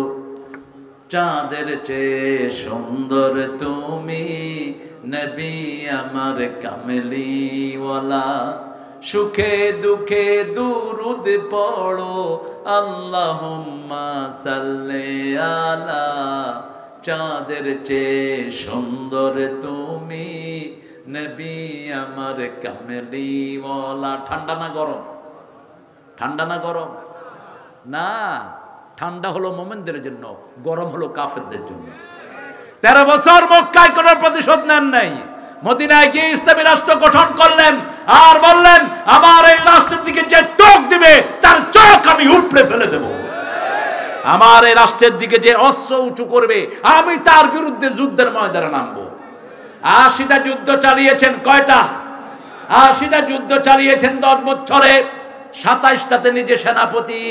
Speaker 1: চাঁদের চেয়ে সুন্দর তুমি নবী আমার কামলিওয়ালা, সুখে দুঃখে দুরুদ পড়ো আল্লাহুম্মা সাল্লি আলা। চাঁদের চেয়ে সুন্দর তুমি নবী আমার কামলিওয়ালা। ঠান্ডা না গরম? ঠান্ডা না গরম? না, ঠান্ডা হলো মোমেনদের জন্য, গরম হলো কাফেরদের জন্য। 13 বছর মক্কায় কোনো প্রতিশোধ নেন নাই, মদিনায় গিয়ে ইসলামী রাষ্ট্র গঠন করলেন আর বললেন, আমার এই রাষ্ট্রের দিকে যে চোখ দিবে তার চোখ আমি উপড়ে ফেলে দেব। আমার এই রাষ্ট্রের দিকে যে অস্ত্র উঁচু করবে আমি তার বিরুদ্ধে যুদ্ধের ময়দানে নামবো। 80টা যুদ্ধ চালিয়েছেন। কয়টা? 80টা যুদ্ধ চালিয়েছেন 10 বছরে। 27টাতে নিজে সেনাপতি,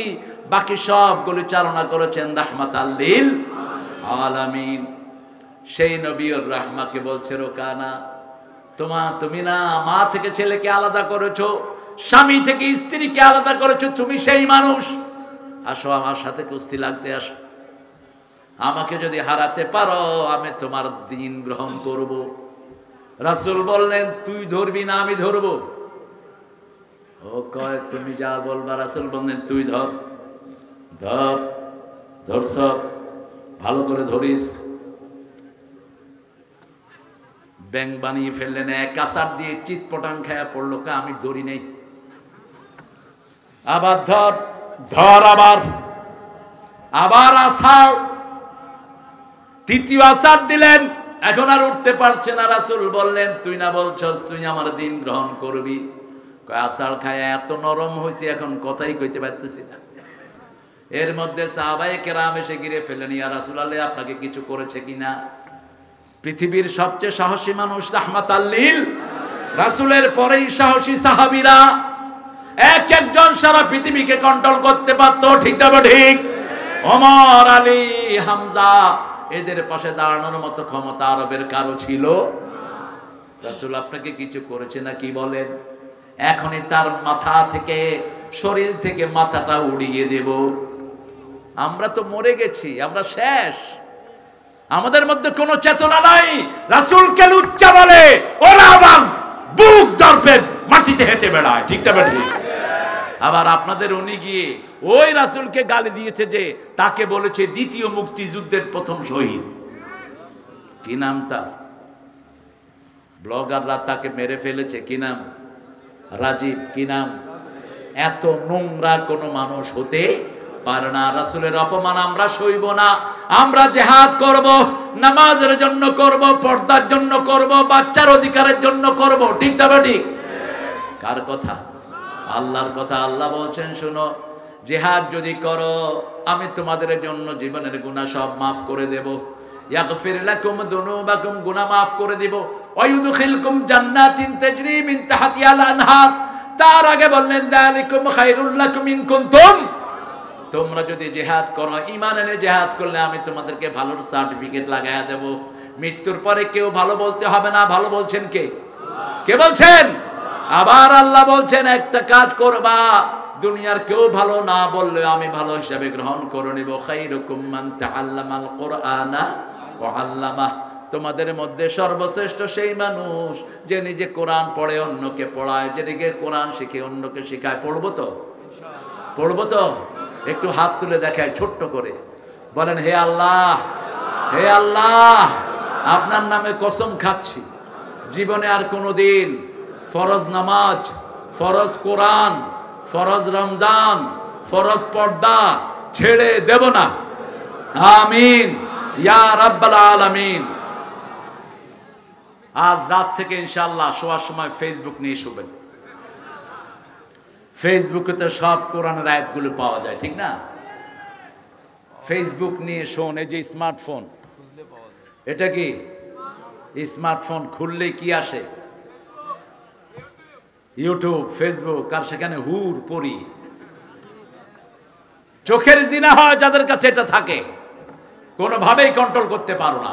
Speaker 1: বাকি সবগুলো চালনা করেছেন রাহমাতাল লিল আলামিন। সেই নবীর রাহমাকে বলছে, রোকানা তুমি না মা থেকে ছেলেকে আলাদা করেছো, স্বামী থেকে স্ত্রীকে আলাদা করেছো, তুমি সেই মানুষ। আসো আমার সাথে কুস্তি লাগতে আসো, আমাকে যদি হারাতে পারো আমি তোমার দ্বীন গ্রহণ করব। রাসূল বললেন, তুই ধরবি না আমি ধরবো? ও কয় তুমি যা বলবা। রাসূল বললেন, তুই ধর। ধরছ, ভালো করে ধরিস। ব্যাং বানিয়ে ফেললেন, এক কাসার দিয়ে চিৎপটাং খায়া পড়লো, কা আমি ধরি নাই। আবার ধর, আবার আসার। তৃতীয় আসার দিলেন, এখন আর উঠতে পারছে না। রাসূল বললেন, তুই না বলছস তুই আমার দ্বীন গ্রহণ করবি? আসার খায় এত নরম হয়েছে এখন কথাই কইতে পারতেছি না। এর মধ্যে সাহাবায়ে কেরাম এসে ঘিরে ফেলেন, ইয়া রাসূলুল্লাহ আপনাকে কিছু করেছে কিনা? পৃথিবীর সবচেয়ে সাহসী মানুষ রাহমাতাল লিল, রাসূলের পরেই সাহসী সাহাবীরা। একজন সারা পৃথিবীকে কন্ট্রোল করতে পারত, ঠিক না ঠিক? ওমর, আলী, হামজা, এদের পাশে দাঁড়ানোর মতো ক্ষমতা আরবের কারো ছিল? রাসূল আপনাকে কিছু করেছে না কি বলেন? এখনই তার মাথা থেকে, শরীর থেকে মাথাটা উড়িয়ে দেব। আমরা তো মরে গেছি, আমরা শেষ, আমাদের মধ্যে কোনো চেতনা নাই। রাসূলকে লুচ্চা বলে, ওরা আবার বুক দর্পে মাটিতে হেঁটে বেড়ায়, ঠিক না ঠিক? আবার আপনাদের উনি গিয়ে ওই রাসূলকে গালি দিয়েছে যে তাকে বলেছে দ্বিতীয় মুক্তিযুদ্ধের প্রথম শহীদ। কি নাম তার? ব্লগাররা তাকে মেরে ফেলেছে, কি নাম? রাজীব। কি নাম? এত নোংরা কোনো মানুষ হতে পারে না। রাসূলের অপমান আমরা সইব না। আমরা জিহাদ করব, নামাজের জন্য করব, পর্দার জন্য করব, বাচ্চার অধিকারের জন্য করব, ঠিক না ঠিক? কার কথা? আল্লাহর কথা। আল্লাহ বলছেন, শোনো, জিহাদ যদি করো আমি তোমাদের জন্য জীবনের গুনাহ সব মাফ করে দেব। ইয়াগফির লাকুম যুনুবাকুম, গুনাহ মাফ করে দেব। ওয়ায়ুদখিলকুম জান্নাতিন তাজরি মিন তাহতিহাল আনহার। তার আগে বললেন, যালিকুম খায়রুল লাকুম ইন কুনতুম, তোমরা যদি জিহাদ করো, ঈমান এনে জিহাদ করলে আমি তোমাদেরকে ভালোর সার্টিফিকেট লাগায়া দেব। মৃত্যুর পরে কেউ ভালো বলতে হবে না। ভালো বলছেন কে? কে বলছেন? আবার আল্লাহ বলছেন, একটা কাজ করবা, দুনিয়ার কেউ ভালো না বললে আমি ভালো হিসাবে গ্রহণ করে নেব। খায়রুকুম মান তাআল্লামাল কুরআনা ওয়া আল্লামাহ, তোমাদের মধ্যে সর্বশ্রেষ্ঠ সেই মানুষ যে নিজে কোরআন পড়ে অন্যকে পড়ায়, যে নিজে কোরআন শিখে অন্যকে শেখায়। পড়বো তো? পড়বো তো? একটু হাত তুলে দেখায় ছোট্ট করে, বলেন, হে আল্লাহ, হে আল্লাহ, আপনার নামে কসম খাচ্ছি জীবনে আর কোনোদিন ফরজ নামাজ, ফরজ কোরআন, ফরজ রমজান, ফরজ পর্দা ছেড়ে দেব না। আমিন ইয়া রাব্বাল আলামিন। আজ রাত থেকে ইনশাআল্লাহ শোয়ার সময় ফেসবুক নিয়ে শুবেন। ফেসবুকে তো সব কোরআনের আয়াতগুলো পাওয়া যায়, ঠিক না? ফেসবুক নিয়ে শোন, এই যে স্মার্টফোন, এটা কি স্মার্টফোন খুললে কি আসে? ইউটিউব, ফেসবুক, আর সেখানে হুর পরি। চোখের জিনা হয় যাদের কাছে এটা থাকে, কোনোভাবেই কন্ট্রোল করতে পারো না।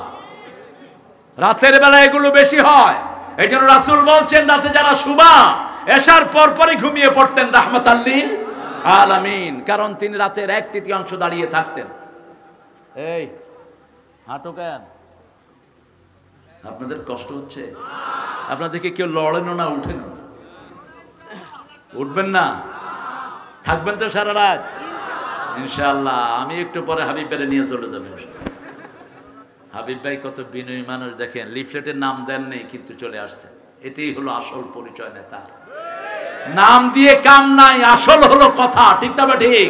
Speaker 1: রাতের বেলা এগুলো বেশি হয়। এই জন্য রাসূল বলছেন রাতে যারা শুবা এশার পরপরই ঘুমিয়ে পড়তেন রাহমাতাল লিল আলামিন, কারণ তিনি রাতের 1/3 দাঁড়িয়ে থাকতেন। এই হাঁটো কেন? আপনাদের কষ্ট হচ্ছে? আপনাদেরকে কেউ লড়েনও না, উঠেনও না? উঠবেন না? থাকবেন তো সারা রাত ইনশাআল্লাহ। আমি একটু পরে হাবিব ভাইরে নিয়ে চলে যাবো। হাবিব ভাই কত বিনয়ী মানুষ দেখেন, লিফলেটের নাম দেন নেই কিন্তু চলে আসছে। এটাই হলো আসল পরিচয় নেতা। নাম দিয়ে কাম নাই, আসল হলো কথা। ঠিক তবে ঠিক,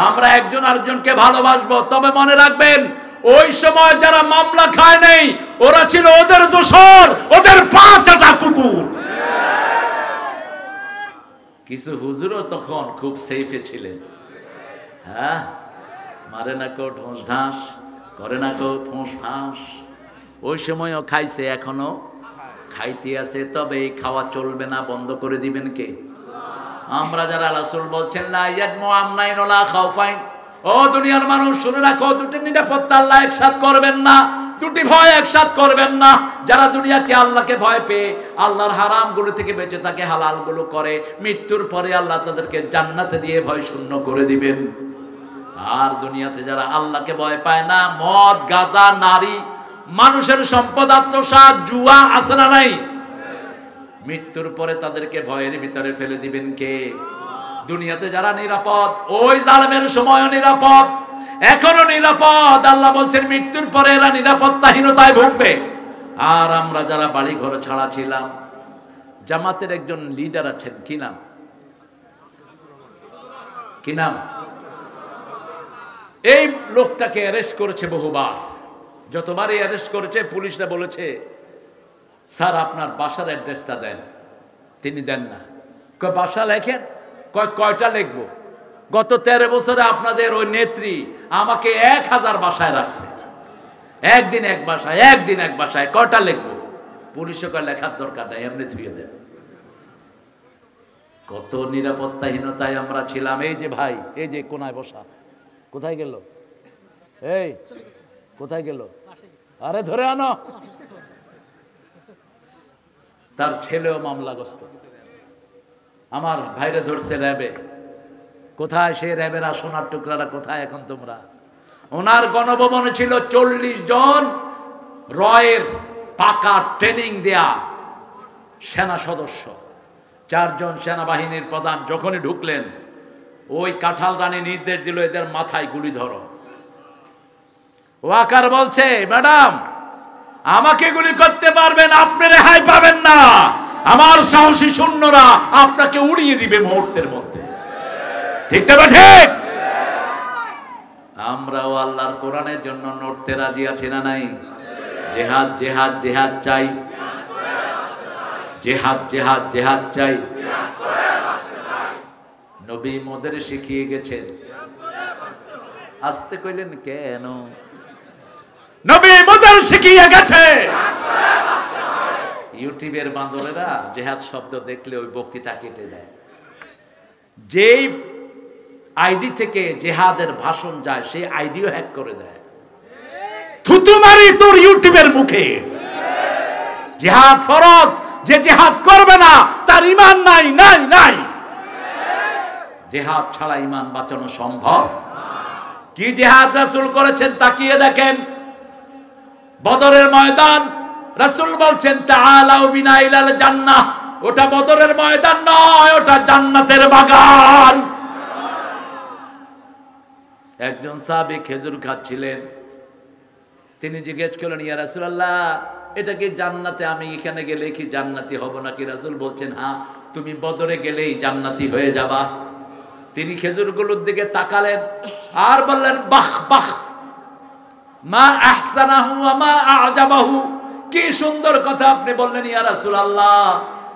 Speaker 1: আমরা একজন আরেকজনকে ভালোবাসবো। তবে মনে রাখবেন, ওই সময় যারা মামলা খায় নাই ওরা ছিল ওদের দোসর, ওদের পা চাটা কুকুর। কিছু হুজুরও তখন খুব সেফে ছিলেন। হ্যাঁ, মারে না কেউ ঢোঁস ঢাস, করে না কেউ ফোঁস ফাঁস। ওই সময়ও খাইছে, এখনো খাইতে আছে। তবে এই খাওয়া চলবে না, বন্ধ করে দিবেন কে? আমরা যারা রাসূল বলছেন লা ইয়াদমু আমনাইন ওয়ালা খাউফাইন, ও দুনিয়ার মানুষ শুনে রাখো, দুটি নিরাপত্তা আল্লাহ একসাথ করবেন না, দুটি ভয় একসাথ করবেন না। যারা দুনিয়াকে আল্লাহকে ভয় পেয়ে আল্লাহর হারামগুলো থেকে বেঁচে থাকে, হালালগুলো করে, মৃত্যুর পরে আল্লাহ তাদেরকে জান্নাতে দিয়ে ভয় শূন্য করে দিবেন। আর দুনিয়াতে যারা আল্লাহকে ভয় পায় না, মদ, গাঁজা, নারী, মানুষের সম্পদ আত্মসাৎ, জুয়া আছে না নাই? মৃত্যুর পরে তাদেরকে ভয়ের ভিতরে ফেলে দিবেন কে? দুনিয়াতে যারা নিরাপদ, ওই জালেমের সময়ও নিরাপদ, এখনো নিরাপদ। আল্লাহ বলছেন মৃত্যুর পরে এরা নিরাপত্তাহীনতায় ভুগবে। আর আমরা যারা বাড়ি ঘর ছাড়া ছিলাম, জামাতের একজন লিডার আছেন, কি নাম? কি নাম? এই লোকটাকে অ্যারেস্ট করেছে বহুবার। যতবারই অ্যারেস্ট করেছে পুলিশরা বলেছে স্যার আপনার বাসার অ্যাড্রেসটা দেন। তিনি দেন না। কয় বাসা লেখেন। কয়টা লিখবো? গত 13 বছরে আপনাদের ওই নেত্রী আমাকে 1000 বাসায় রাখছে। একদিন এক বাসায়, একদিন এক বাসায়, কয়টা লিখবো? পুলিশে কয় লেখার দরকার নাই, এমনি ধুয়ে দেন। কত নিরাপত্তাহীনতায় আমরা ছিলাম। এই যে ভাই, এই যে কোনায় বসা, কোথায় গেল? এই কোথায় গেল? আরে ধরে আনো। তার ছেলেও মামলাগ্রস্ত। আমার ভাইরে ধরছে র্যাবে। কোথায় সেই র্যাবেরা, সোনার টুকরারা কোথায় এখন তোমরা? ওনার গণভবনে ছিল 40 জন রয়ের পাকা ট্রেনিং দেয়া সেনা সদস্য। 4 জন সেনাবাহিনীর প্রধান যখনই ঢুকলেন, ওই কাঁঠাল রানী নির্দেশ দিল এদের মাথায় গুলি ধরো। ওয়াকার বলছে ম্যাডাম আমাকে গুলি করতে পারবেন, আপনি রেহাই পাবেন না। আমার সাহসী সৈন্যরা আপনাকে উড়িয়ে দিবে মুহূর্তের মধ্যে। ঠিক না ঠিক? আমরাও আল্লাহর কোরআনের জন্য নড়তে রাজি আছি না নাই? জিহাদ জিহাদ জিহাদ চাই, জিহাদ জিহাদ জিহাদ চাই। নবী মোদের শিখিয়ে গেছেন। আসতে কইলেন কেন? নবী মোদের শিখিয়ে গেছে। ইউটিউবের বান্দরেরা জিহাদ শব্দ দেখলে ওই বক্তৃতা কেটে দেয়। যেই আইডি থেকে জিহাদের ভাষণ যায় সেই আইডিও হ্যাক করে দেয়। থুতু মারি তোর ইউটিউবের মুখে। জিহাদ ফরজ, যে জিহাদ করবে না তার ঈমান নাই নাই নাই। জিহাদ ছাড়া ঈমান বাঁচানো সম্ভব? কি জিহাদ রাসূল করেছেন তাকিয়ে দেখেন। বদরের ময়দান, রাসূল বলছেন তাআলাউ বিনা ইলাল জান্নাহ। ওটা বদরের ময়দান নয়, ওটা জান্নাতের বাগান। একজন সাহাবী খেজুর খাচ্ছিলেন। তিনি জিজ্ঞেস করলেন ইয়া রাসূলুল্লাহ এটা কি জান্নাতে? আমি এখানে গেলে কি জান্নাতি হব নাকি? রাসূল বলছেন হ্যাঁ, তুমি বদরে গেলেই জান্নাতি হয়ে যাবা। তিনি খেজুরগুলোর দিকে তাকালেন আর বললেন বাহ বাহ, মা আহসানাহু ওয়া মা আ'জাবাহু। কি সুন্দর কথা আপনি বললেন ইয়া রাসূলুল্লাহ।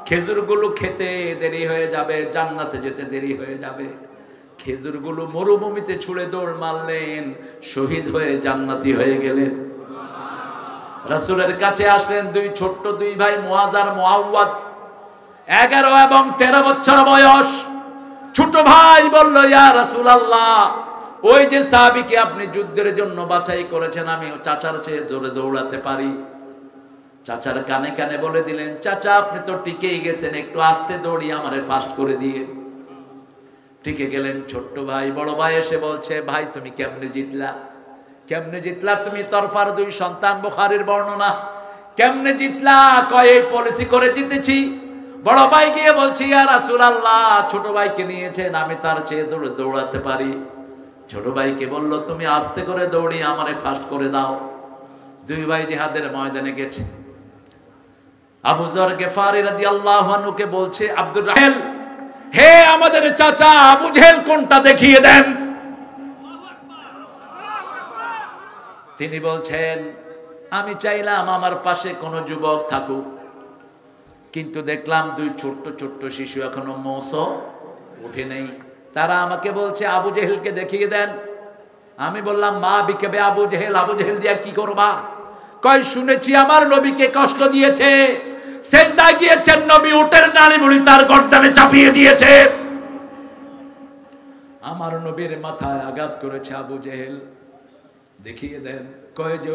Speaker 1: খেজুরগুলো খেতে দেরি হয়ে যাবে, জান্নাতে যেতে দেরি হয়ে যাবে। খেজুরগুলো মরুভূমিতে ছুঁড়ে দৌড় মারলেন, শহীদ হয়ে জান্নাতি হয়ে গেলেন। রাসূলের কাছে আসলেন ছোট্ট দুই ভাই মুআয আর মুআওয়াজ, 11 এবং 13 বছর বয়স। ছোট ভাই বলল, ইয়া রাসূলুল্লাহ, ওই যে সাহাবীকে আপনি যুদ্ধের জন্য বাছাই করেছেন, আমি চাচার চেয়ে জোরে দৌড়াতে পারি। চাচার কানে কানে বলে দিলেন, চাচা আপনি তো টিকেই গেছেন, একটু আস্তে দৌড়ি আমারে ফাস্ট করে দিয়ে। টিকে গেলেন ছোট্ট ভাই। বড় ভাই এসে বলছে, ভাই তুমি কেমনে জিতলা? কেমনে জিতলা? তুমি তরফার 2 সন্তান, বুখারীর বর্ণনা। কেমনে জিতলা? কয় এই পলিসি করে জিতেছি। বড় ভাই গিয়ে বলছি, ইয়া রাসূলুল্লাহ, ছোট ভাইকে নিয়েছেন, আমি তার চেয়ে দৌড়াতে পারি। ছোট ভাইকে বলল, তুমি আস্তে করে দৌড়ি আমারে ফাস্ট করে দাও। 2 ভাই জিহাদের ময়দানে গেছে। আবু যর গিফারি রাদিয়াল্লাহু আনহুকে বলছে, আব্দুর রাহেল, হে আমাদের চাচা আবু জেহেল কোনটা দেখিয়ে দেন। তিনি বলছেন, আমি চাইলাম আমার পাশে কোনো যুবক থাকুক, কিন্তু দেখলাম 2 ছোট্ট ছোট্ট শিশু এখনো মোসো উঠে নেই। তারা আমাকে বলছে আবু জেহেলকে দেখিয়ে দেন। আমি বললাম, মা বিকেবে আবু জেহেল, আবু জেহেল দিয়া কি করবা? কয়, শুনেছি আমার নবীকে কষ্ট দিয়েছে, সেজদায় গিয়েছেন, নবী উটের নাড়ি মুড়ি তার গর্দানে চাপিয়ে দিয়েছে, আমার নবীর মাথায় আঘাত করেছে আবু জেহেল, দেখিয়ে দেন। কয় যে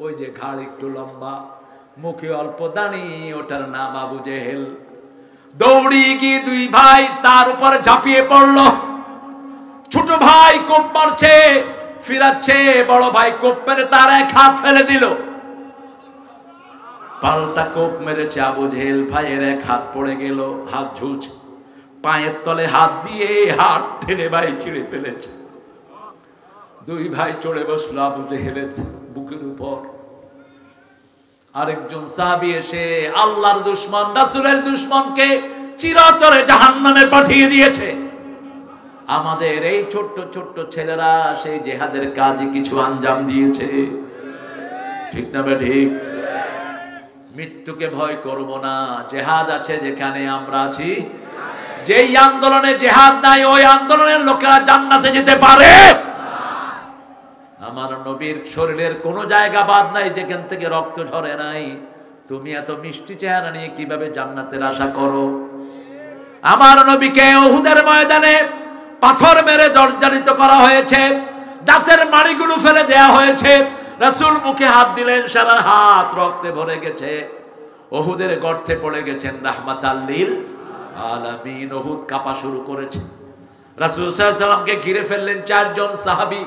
Speaker 1: ওই যে ঘাড় একটু লম্বা, মুখে অল্প দাড়ি, ওটার নাম আবু জেহেল। দৌড়ি গিয়ে 2 ভাই তার উপর ঝাঁপিয়ে পড়ল। ছোট ভাই কোপ মারছে, ফিরাচ্ছে, বড় ভাই কোপ মেরে তার 1 হাত ফেলে দিল। পাল্টা কোপ মেরেছে আবু জেহেল, ভাইয়ের 1 হাত পড়ে গেল, হাত ঝুলছে, পায়ের তলে হাত দিয়ে হাত টেনে ভাই ছিঁড়ে ফেলেছে। 2 ভাই চড়ে বসলো আবু জেহেলের বুকের উপর। আরেকজন সাহাবী এসে আল্লাহর দুশমন, রাসূলের দুশমনকে চিরতরে জাহান্নামে পাঠিয়ে দিয়েছে। আমাদের এই ছোট্ট ছোট্ট ছেলেরা সেই জিহাদের কাজে কিছু আঞ্জাম দিয়েছে, ঠিক না ঠিক? মৃত্যুকে ভয় করব না, জিহাদ আছে যেখানে আমরা আছি। যেই আন্দোলনে জিহাদ নাই, ওই আন্দোলনের লোকেরা জান্নাতে যেতে পারে? আমার নবীর শরীরের কোনো জায়গা বাদ নাই যেখান থেকে রক্ত ঝরে নাই। তুমি এত মিষ্টি চেহারা নিয়ে কিভাবে জান্নাতের আশা করো? আমার নবীকে উহুদের ময়দানে পাথর মেরে জর্জরিত করা হয়েছে, দাঁতের মাড়িগুলো ফেলে দেয়া হয়েছে। রাসূল মুখে হাত দিলেন, সারা হাত রক্তে ভরে গেছে। উহুদের গর্তে পড়ে গেছেন রাহমাতাল লিল আলামিন। উহুদ কাঁপা শুরু করেছে। রাসূল সাল্লাল্লাহু আলাইহি ওয়াসাল্লামকে ঘিরে ফেললেন 4 জন সাহাবী,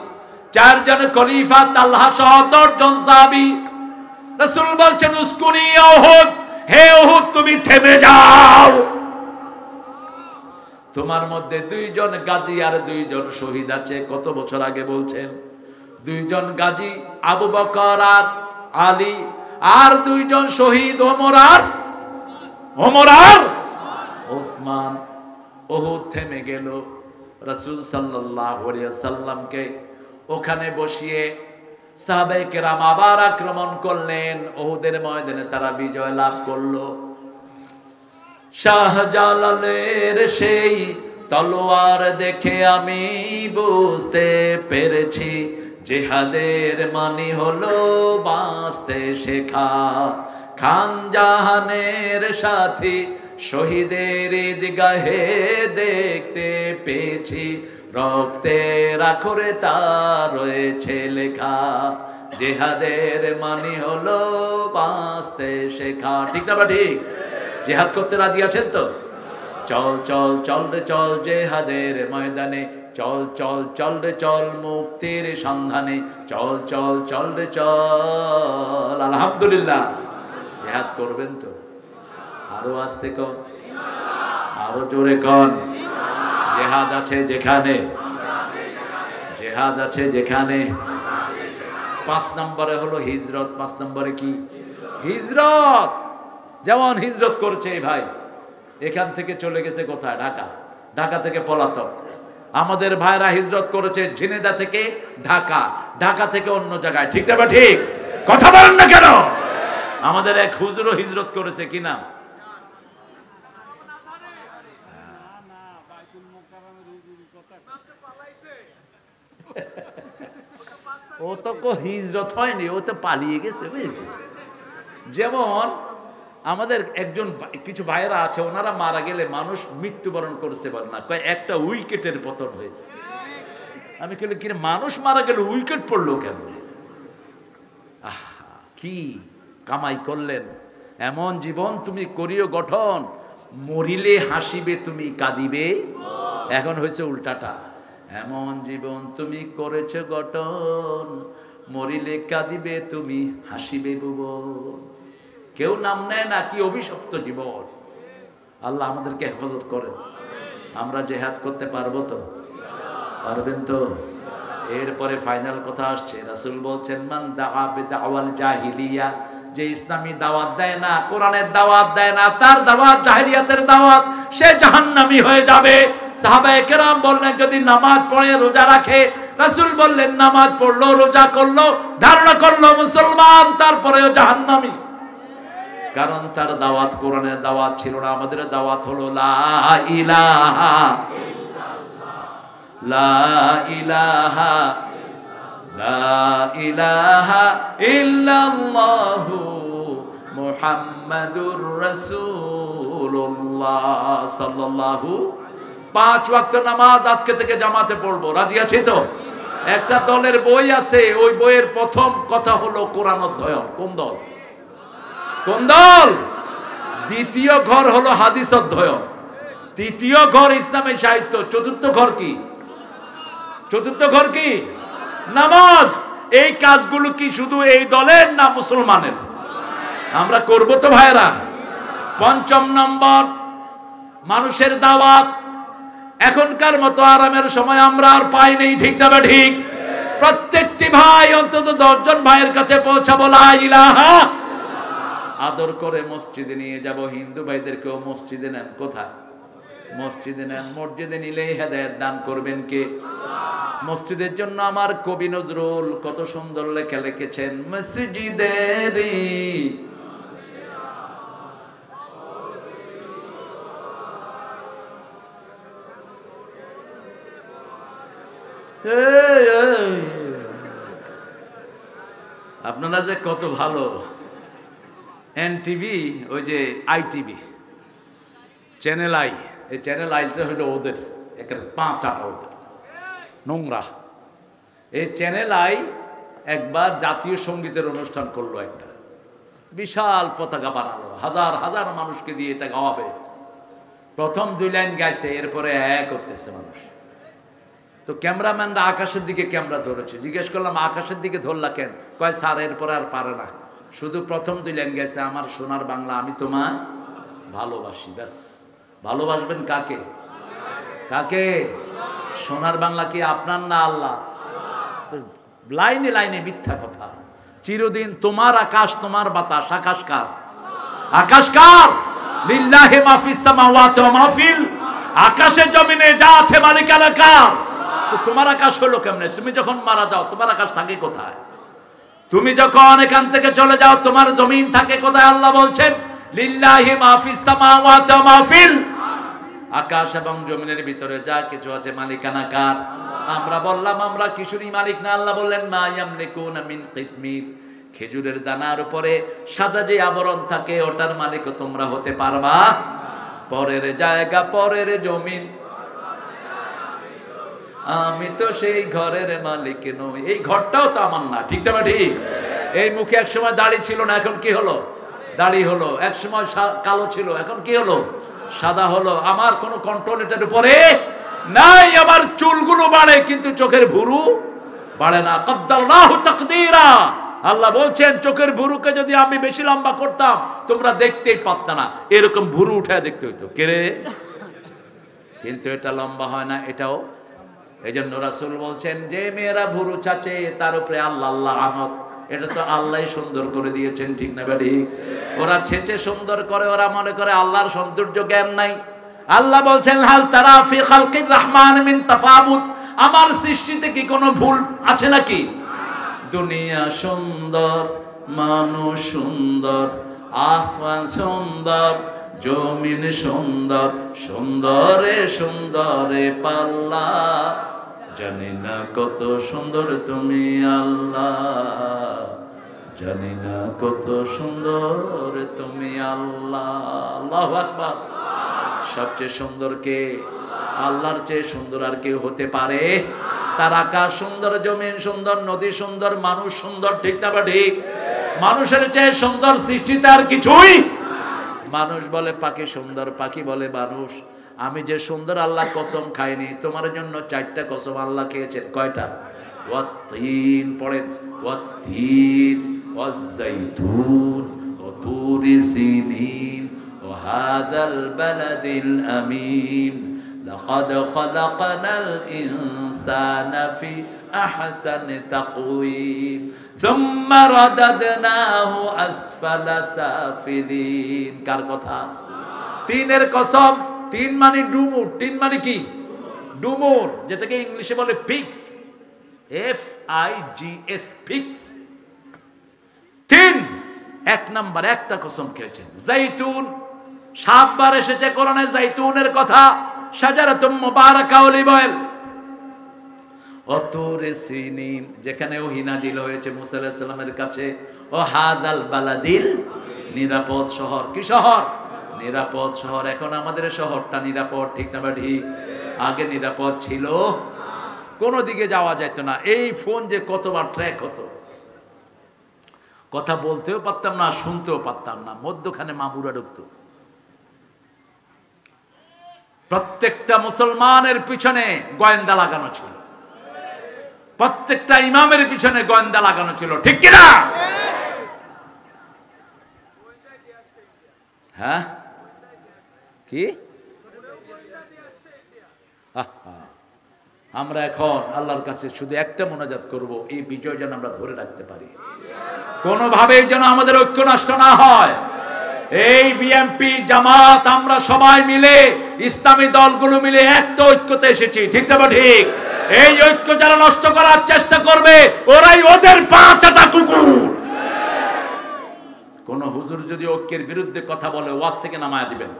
Speaker 1: 4 জন খলিফা, তালহা সহ 10 জন সাহাবী। রাসূল বলছেন, উসকুনি উহুদ, হে উহুদ তুমি থেমে যাও। তোমার মধ্যে 2 জন গাজী আর 2 জন শহীদ আছে। কত বছর আগে বলছেন? 2 জন গাজী আবু বকর আর আলী, আর 2 জন শহীদ ওমর আর ওসমান। উহুদ থেমে গেল। রাসূল সাল্লাল্লাহু আলাইহি ওয়াসাল্লামকে ওখানে বসিয়ে সাহাবায়ে কেরাম আবার আক্রমণ করলেন। উহুদের ময়দানে তারা বিজয় লাভ করলো। শাহজালালের সেই তলোয়ার দেখে আমি বুঝতে পেরেছি, জিহাদের মানে হলো বাঁচতে শেখা। খান জাহানের সাথী শহীদের ঈদগাহে দেখতে পেয়েছি, রক্তের আখরে তা রয়েছে লেখা, জিহাদের মানে হলো বাঁচতে শেখা। ঠিক না বা ঠিক? জিহাদ করতে রাজি আছেন তো? চল চল চল রে চল জিহাদের ময়দানে, চল চল চল রে চল মুক্তির সন্ধানে, চল চল চল রে চল। আলহামদুলিল্লাহ। জিহাদ করবেন তো? আরো আস্তে কন, আরো জোরে কন। জিহাদ আছে যেখানে, জিহাদ আছে যেখানে। 5 নম্বরে হলো হিজরত। 5 নম্বরে কি? হিজরত। যেমন হিজরত করছে এই ভাই, এখান থেকে চলে গেছে কোথায়? ঢাকা। ঢাকা থেকে পলাতক। আমাদের ভাইরা হিজরত করেছে ঝিনেদা থেকে ঢাকা, ঢাকা থেকে অন্য জায়গায়। ঠিক না? ঠিক কথা বলেন না কেন? আমাদের এক হুজুরও হিজরত করেছে, কি নাম?
Speaker 2: ও তো হিজরত হয়নি, ও তো পালিয়ে গেছে, বুঝেছি। যেমন আমাদের একজন কিছু ভাইয়েরা আছে, ওনারা মারা গেলে মানুষ মৃত্যুবরণ করতে পারে না, কয় একটা উইকেটের পতন হয়েছে। আমি বলি কি মানুষ মারা গেলে উইকেট পড়লো কেমনে? কি কামাই করলেন, এমন জীবন তুমি করিও গঠন, মরিলে হাসিবে তুমি কাঁদিবে। এখন হয়েছে উল্টাটা, এমন জীবন তুমি করেছ গঠন, মরিলে কাঁদিবে তুমি হাসিবে ভুবন। কেউ নাম নেয় না, কি অভিশপ্ত জীবন। আল্লাহ আমাদেরকে হেফাজত করেন। আমরা জেহাদ করতে পারবো তো? পারবেন তো? এরপরে ফাইনাল কথা আসছে, রাসূল বলছেন মান দাআ বিদাওয়াল জাহিলিয়া, যে ইসলামী দাওয়াত দেয় না, কোরআনের দাওয়াত দেয় না, তার দাওয়াত জাহিলিয়াতের দাওয়াত, সে জাহান্নামী হয়ে যাবে। সাহাবায়ে কেরাম বললেন যদি নামাজ পড়ে রোজা রাখে, রাসূল বললেন নামাজ পড়লো রোজা করলো ধারণা করলো মুসলমান, তারপরেও জাহান্নামী। কারণ তার দাওয়াত কোরআনের দাওয়াত ছিল না। আমাদের দাওয়াত হলো লা ইলাহা লা ইলাহা লা ইলাহা ইল্লাল্লাহু মুহাম্মাদুর রাসূলুল্লাহ সাল্লাল্লাহু। 5 ওয়াক্ত নামাজ আজকে থেকে জামাতে পড়বো, রাজি আছি তো? একটা দলের বই আছে, ওই বইয়ের প্রথম কথা হলো কোরআন অধ্যয়ন। কোন দল? কোন দল? দ্বিতীয় ঘর হলো হাদিস অধ্যয়ন, তৃতীয় ঘর ইসলামী সাহিত্য, চতুর্থ ঘর কি? চতুর্থ ঘর কি? নামাজ। এই কাজগুলো কি শুধু এই দলের না মুসলমানের? আমরা করব তো ভাইরা। 5 নম্বর মানুষের দাওয়াত। এখনকার মতো আরামের সময় আমরা আর পাই নেই, ঠিক না ঠিক? প্রত্যেকটি ভাই অন্তত 10 জন ভাইয়ের কাছে পৌঁছাবো লা ইলাহা। আদর করে মসজিদে নিয়ে যাব। হিন্দু ভাইদেরকেও মসজিদে নেন। কোথায়? মসজিদে নেন। মসজিদে নিলেই হেদায়েত দান করবেন কে? মসজিদের জন্য আমার কবি নজরুল কত সুন্দর লেখা লিখেছেন, মসজিদেরি আপনারা যে কত ভালো। এনটিভি, ওই যে আইটিভি, চ্যানেল আই, এই চ্যানেল আইটা হলো ওদের একটা 5 আটা, ওদের নোংরা। এই চ্যানেল আই একবার জাতীয় সঙ্গীতের অনুষ্ঠান করলো, একটা বিশাল পতাকা বানালো, হাজার হাজার মানুষকে দিয়ে এটা গাওয়াবে। প্রথম 2 লাইন গাইছে, এরপরে করতেছে মানুষ। তো ক্যামেরাম্যানরা আকাশের দিকে ক্যামেরা ধরেছে। জিজ্ঞেস করলাম আকাশের দিকে ধরলা কেন? কয় স্যার এরপরে আর পারে না, শুধু প্রথম 2 লাইন গাইছে, আমার সোনার বাংলা আমি তোমায় ভালোবাসি, ব্যাস। ভালোবাসবেন কাকে? কাকে? সোনার বাংলা কি আপনার না আল্লাহ? লাইনে লাইনে মিথ্যা কথা। চিরদিন তোমার আকাশ তোমার বাতাস, আকাশ কার? আকাশ কার? লিল্লাহি মা ফিস সামাওয়াতি ওয়া মা ফিল, আকাশে জমিনে যা আছে মালিকানা কার? তো তোমার আকাশ হলো কেমনে? তুমি যখন মারা যাও তোমার আকাশ থাকে কোথায়? তুমি যখন এখান থেকে চলে যাও তোমার জমিন থাকে কোথায়? আল্লাহ বলছেন লিল্লাহি মা ফিস সামাওয়াতি ওয়া মা ফিল, আকাশ এবং জমিনের ভিতরে যা কিছু আছে মালিকানা কার? আমরা বললাম আমরা কিছুরই মালিক না। আল্লাহ বললেন মা ইয়ামলিকুনা মিন কিতমির, খেজুরের দানার উপরে সাদা যে আবরণ থাকে ওটার মালিকও তোমরা হতে পারবা? পরের জায়গা পরের জমিন, আমি তো সেই ঘরের মালিক নই। এই ঘরটাও তো আমার না, ঠিক না ঠিক? এই মুখে একসময় দাড়ি ছিল না, এখন কি হলো? দাড়ি হলো। একসময় কালো ছিল, এখন কি হলো? সাদা হলো। আমার কোনো কন্ট্রোল এটার উপরে নাই। আমার চুলগুলো বাড়ে কিন্তু চোখের ভুরু বাড়ে না। কদ্দারনাহু তাকদীরা। আল্লাহ বলছেন চোখের ভুরুকে যদি আমি বেশি লম্বা করতাম তোমরা দেখতেই পারতা না, এরকম ভুরু উঠায় দেখতে হইতো। কে রে? কিন্তু এটা লম্বা হয় না, এটাও। এই জন্য রাসূল বলছেন যে মেয়েরা ভুরু চাচে তার উপরে আল্লাহ আল্লাহ আহমদ। এটা তো আল্লাহই সুন্দর করে দিয়েছেন, ঠিক না ঠিক? ওরা ছেচে সুন্দর করে, ওরা মনে করে আল্লাহর সৌন্দর্য জ্ঞান নাই। আল্লাহ বলছেন হাল তারা ফি খালকির রহমান মিন তাফাবুত, আমার সৃষ্টিতে কি কোনো ভুল আছে নাকি? দুনিয়া সুন্দর, মানুষ সুন্দর, আসমান সুন্দর, জমিন সুন্দর, সুন্দরে সুন্দরে পাল্লা জানি না কত সুন্দর তুমি আল্লাহ, জানি না কত সুন্দর তুমি আল্লাহ। আল্লাহু আকবার। সবচেয়ে সুন্দর কে? আল্লাহর চেয়ে সুন্দর আর কেউ হতে পারে? তার আকাশ সুন্দর, জমিন সুন্দর, নদী সুন্দর, মানুষ সুন্দর, ঠিক না বা ঠিক? মানুষের চেয়ে সুন্দর সৃষ্টিতে আর কিছুই। মানুষ বলে পাখি সুন্দর, পাখি বলে মানুষ। আমি যে সুন্দর আল্লাহ কসম খাইনি, তোমার জন্য 4টা কসম আল্লাহ খেয়েছেন। কয়টা? ওয়াত্তিন, পড়েন, ওয়াত্তিন ওয়াজ্জাইতুন ওয়াতুরি সিনিন ওয়া হাযাল বালাদিল আমিন লাকাদ খালাকনাল ইনসানা ফি আহসানি তাকওয়িম সুম্মা রাদাদনাহু আসফালা সাফিলিন। কার কথা? তিনের কসম। তিন মানে ডুমুর। তিন মানে কি? ডুমুর, যেটাকে ইংলিশে বলে পিগস, FIGS, পিগস। তিন, 1 নাম্বার একটা কসম খেয়েছেন। জাইতুন 7 বার এসেছে কোরআনে জাইতুনের কথা। শাজারাতুম মুবারাকা অলিভ অয়েল। ওয়াতুরি সিনিন, যেখানে ওহী নাযিল হয়েছে মুসা আলাইহিস সালামের কাছে। ও হাদাল বালাদিল, নিরাপদ শহর। কি শহর? নিরাপদ শহর। এখন আমাদের শহরটা নিরাপদ, ঠিক না বা ঠিক? আগে নিরাপদ ছিল, কোনো দিকে যাওয়া যেত না। এই ফোন যে কতবার ট্র্যাক হতো, কথা বলতেও পারতাম না, শুনতেও পারতাম না। মধ্যখানে মামুরা ঢুকতো। প্রত্যেকটা মুসলমানের পিছনে গোয়েন্দা লাগানো ছিল, প্রত্যেকটা ইমামের পিছনে গোয়েন্দা লাগানো ছিল, ঠিক কিনা? হ্যাঁ, কি? আমরা এখন আল্লাহর কাছে শুধু একটা মোনাজাত করব, এই বিজয় যেন আমরা ধরে রাখতে পারি, কোনোভাবেই যেন আমাদের ঐক্য নষ্ট না হয়। এই বিএমপি, জামাত, আমরা সবাই মিলে, ইসলামী দলগুলো মিলে একটা ঐক্যতে এসেছি, ঠিক না ঠিক? এই ঐক্য যারা নষ্ট করার চেষ্টা করবে, ওরাই ওদের পা চাটা কুকুর। কোন হুজুর যদি ঐক্যের বিরুদ্ধে কথা বলে, ওয়াজ থেকে নামায় দিবেন,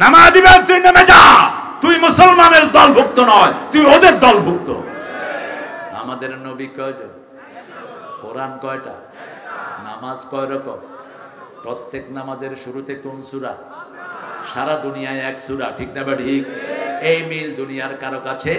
Speaker 2: নামায় দিবেন। তুই নেমে যা, তুই মুসলমানের দলভুক্ত নয়, তুই ওদের দলভুক্ত। আমাদের নবী কয়জন? কোরআন কয়টা? নামাজ কয় রকম? প্রত্যেক নামাজের শুরুতে কোন সূরা? সারা দুনিয়ায় এক সূরা, ঠিক না ঠিক? এই মিল দুনিয়ার কারো কাছে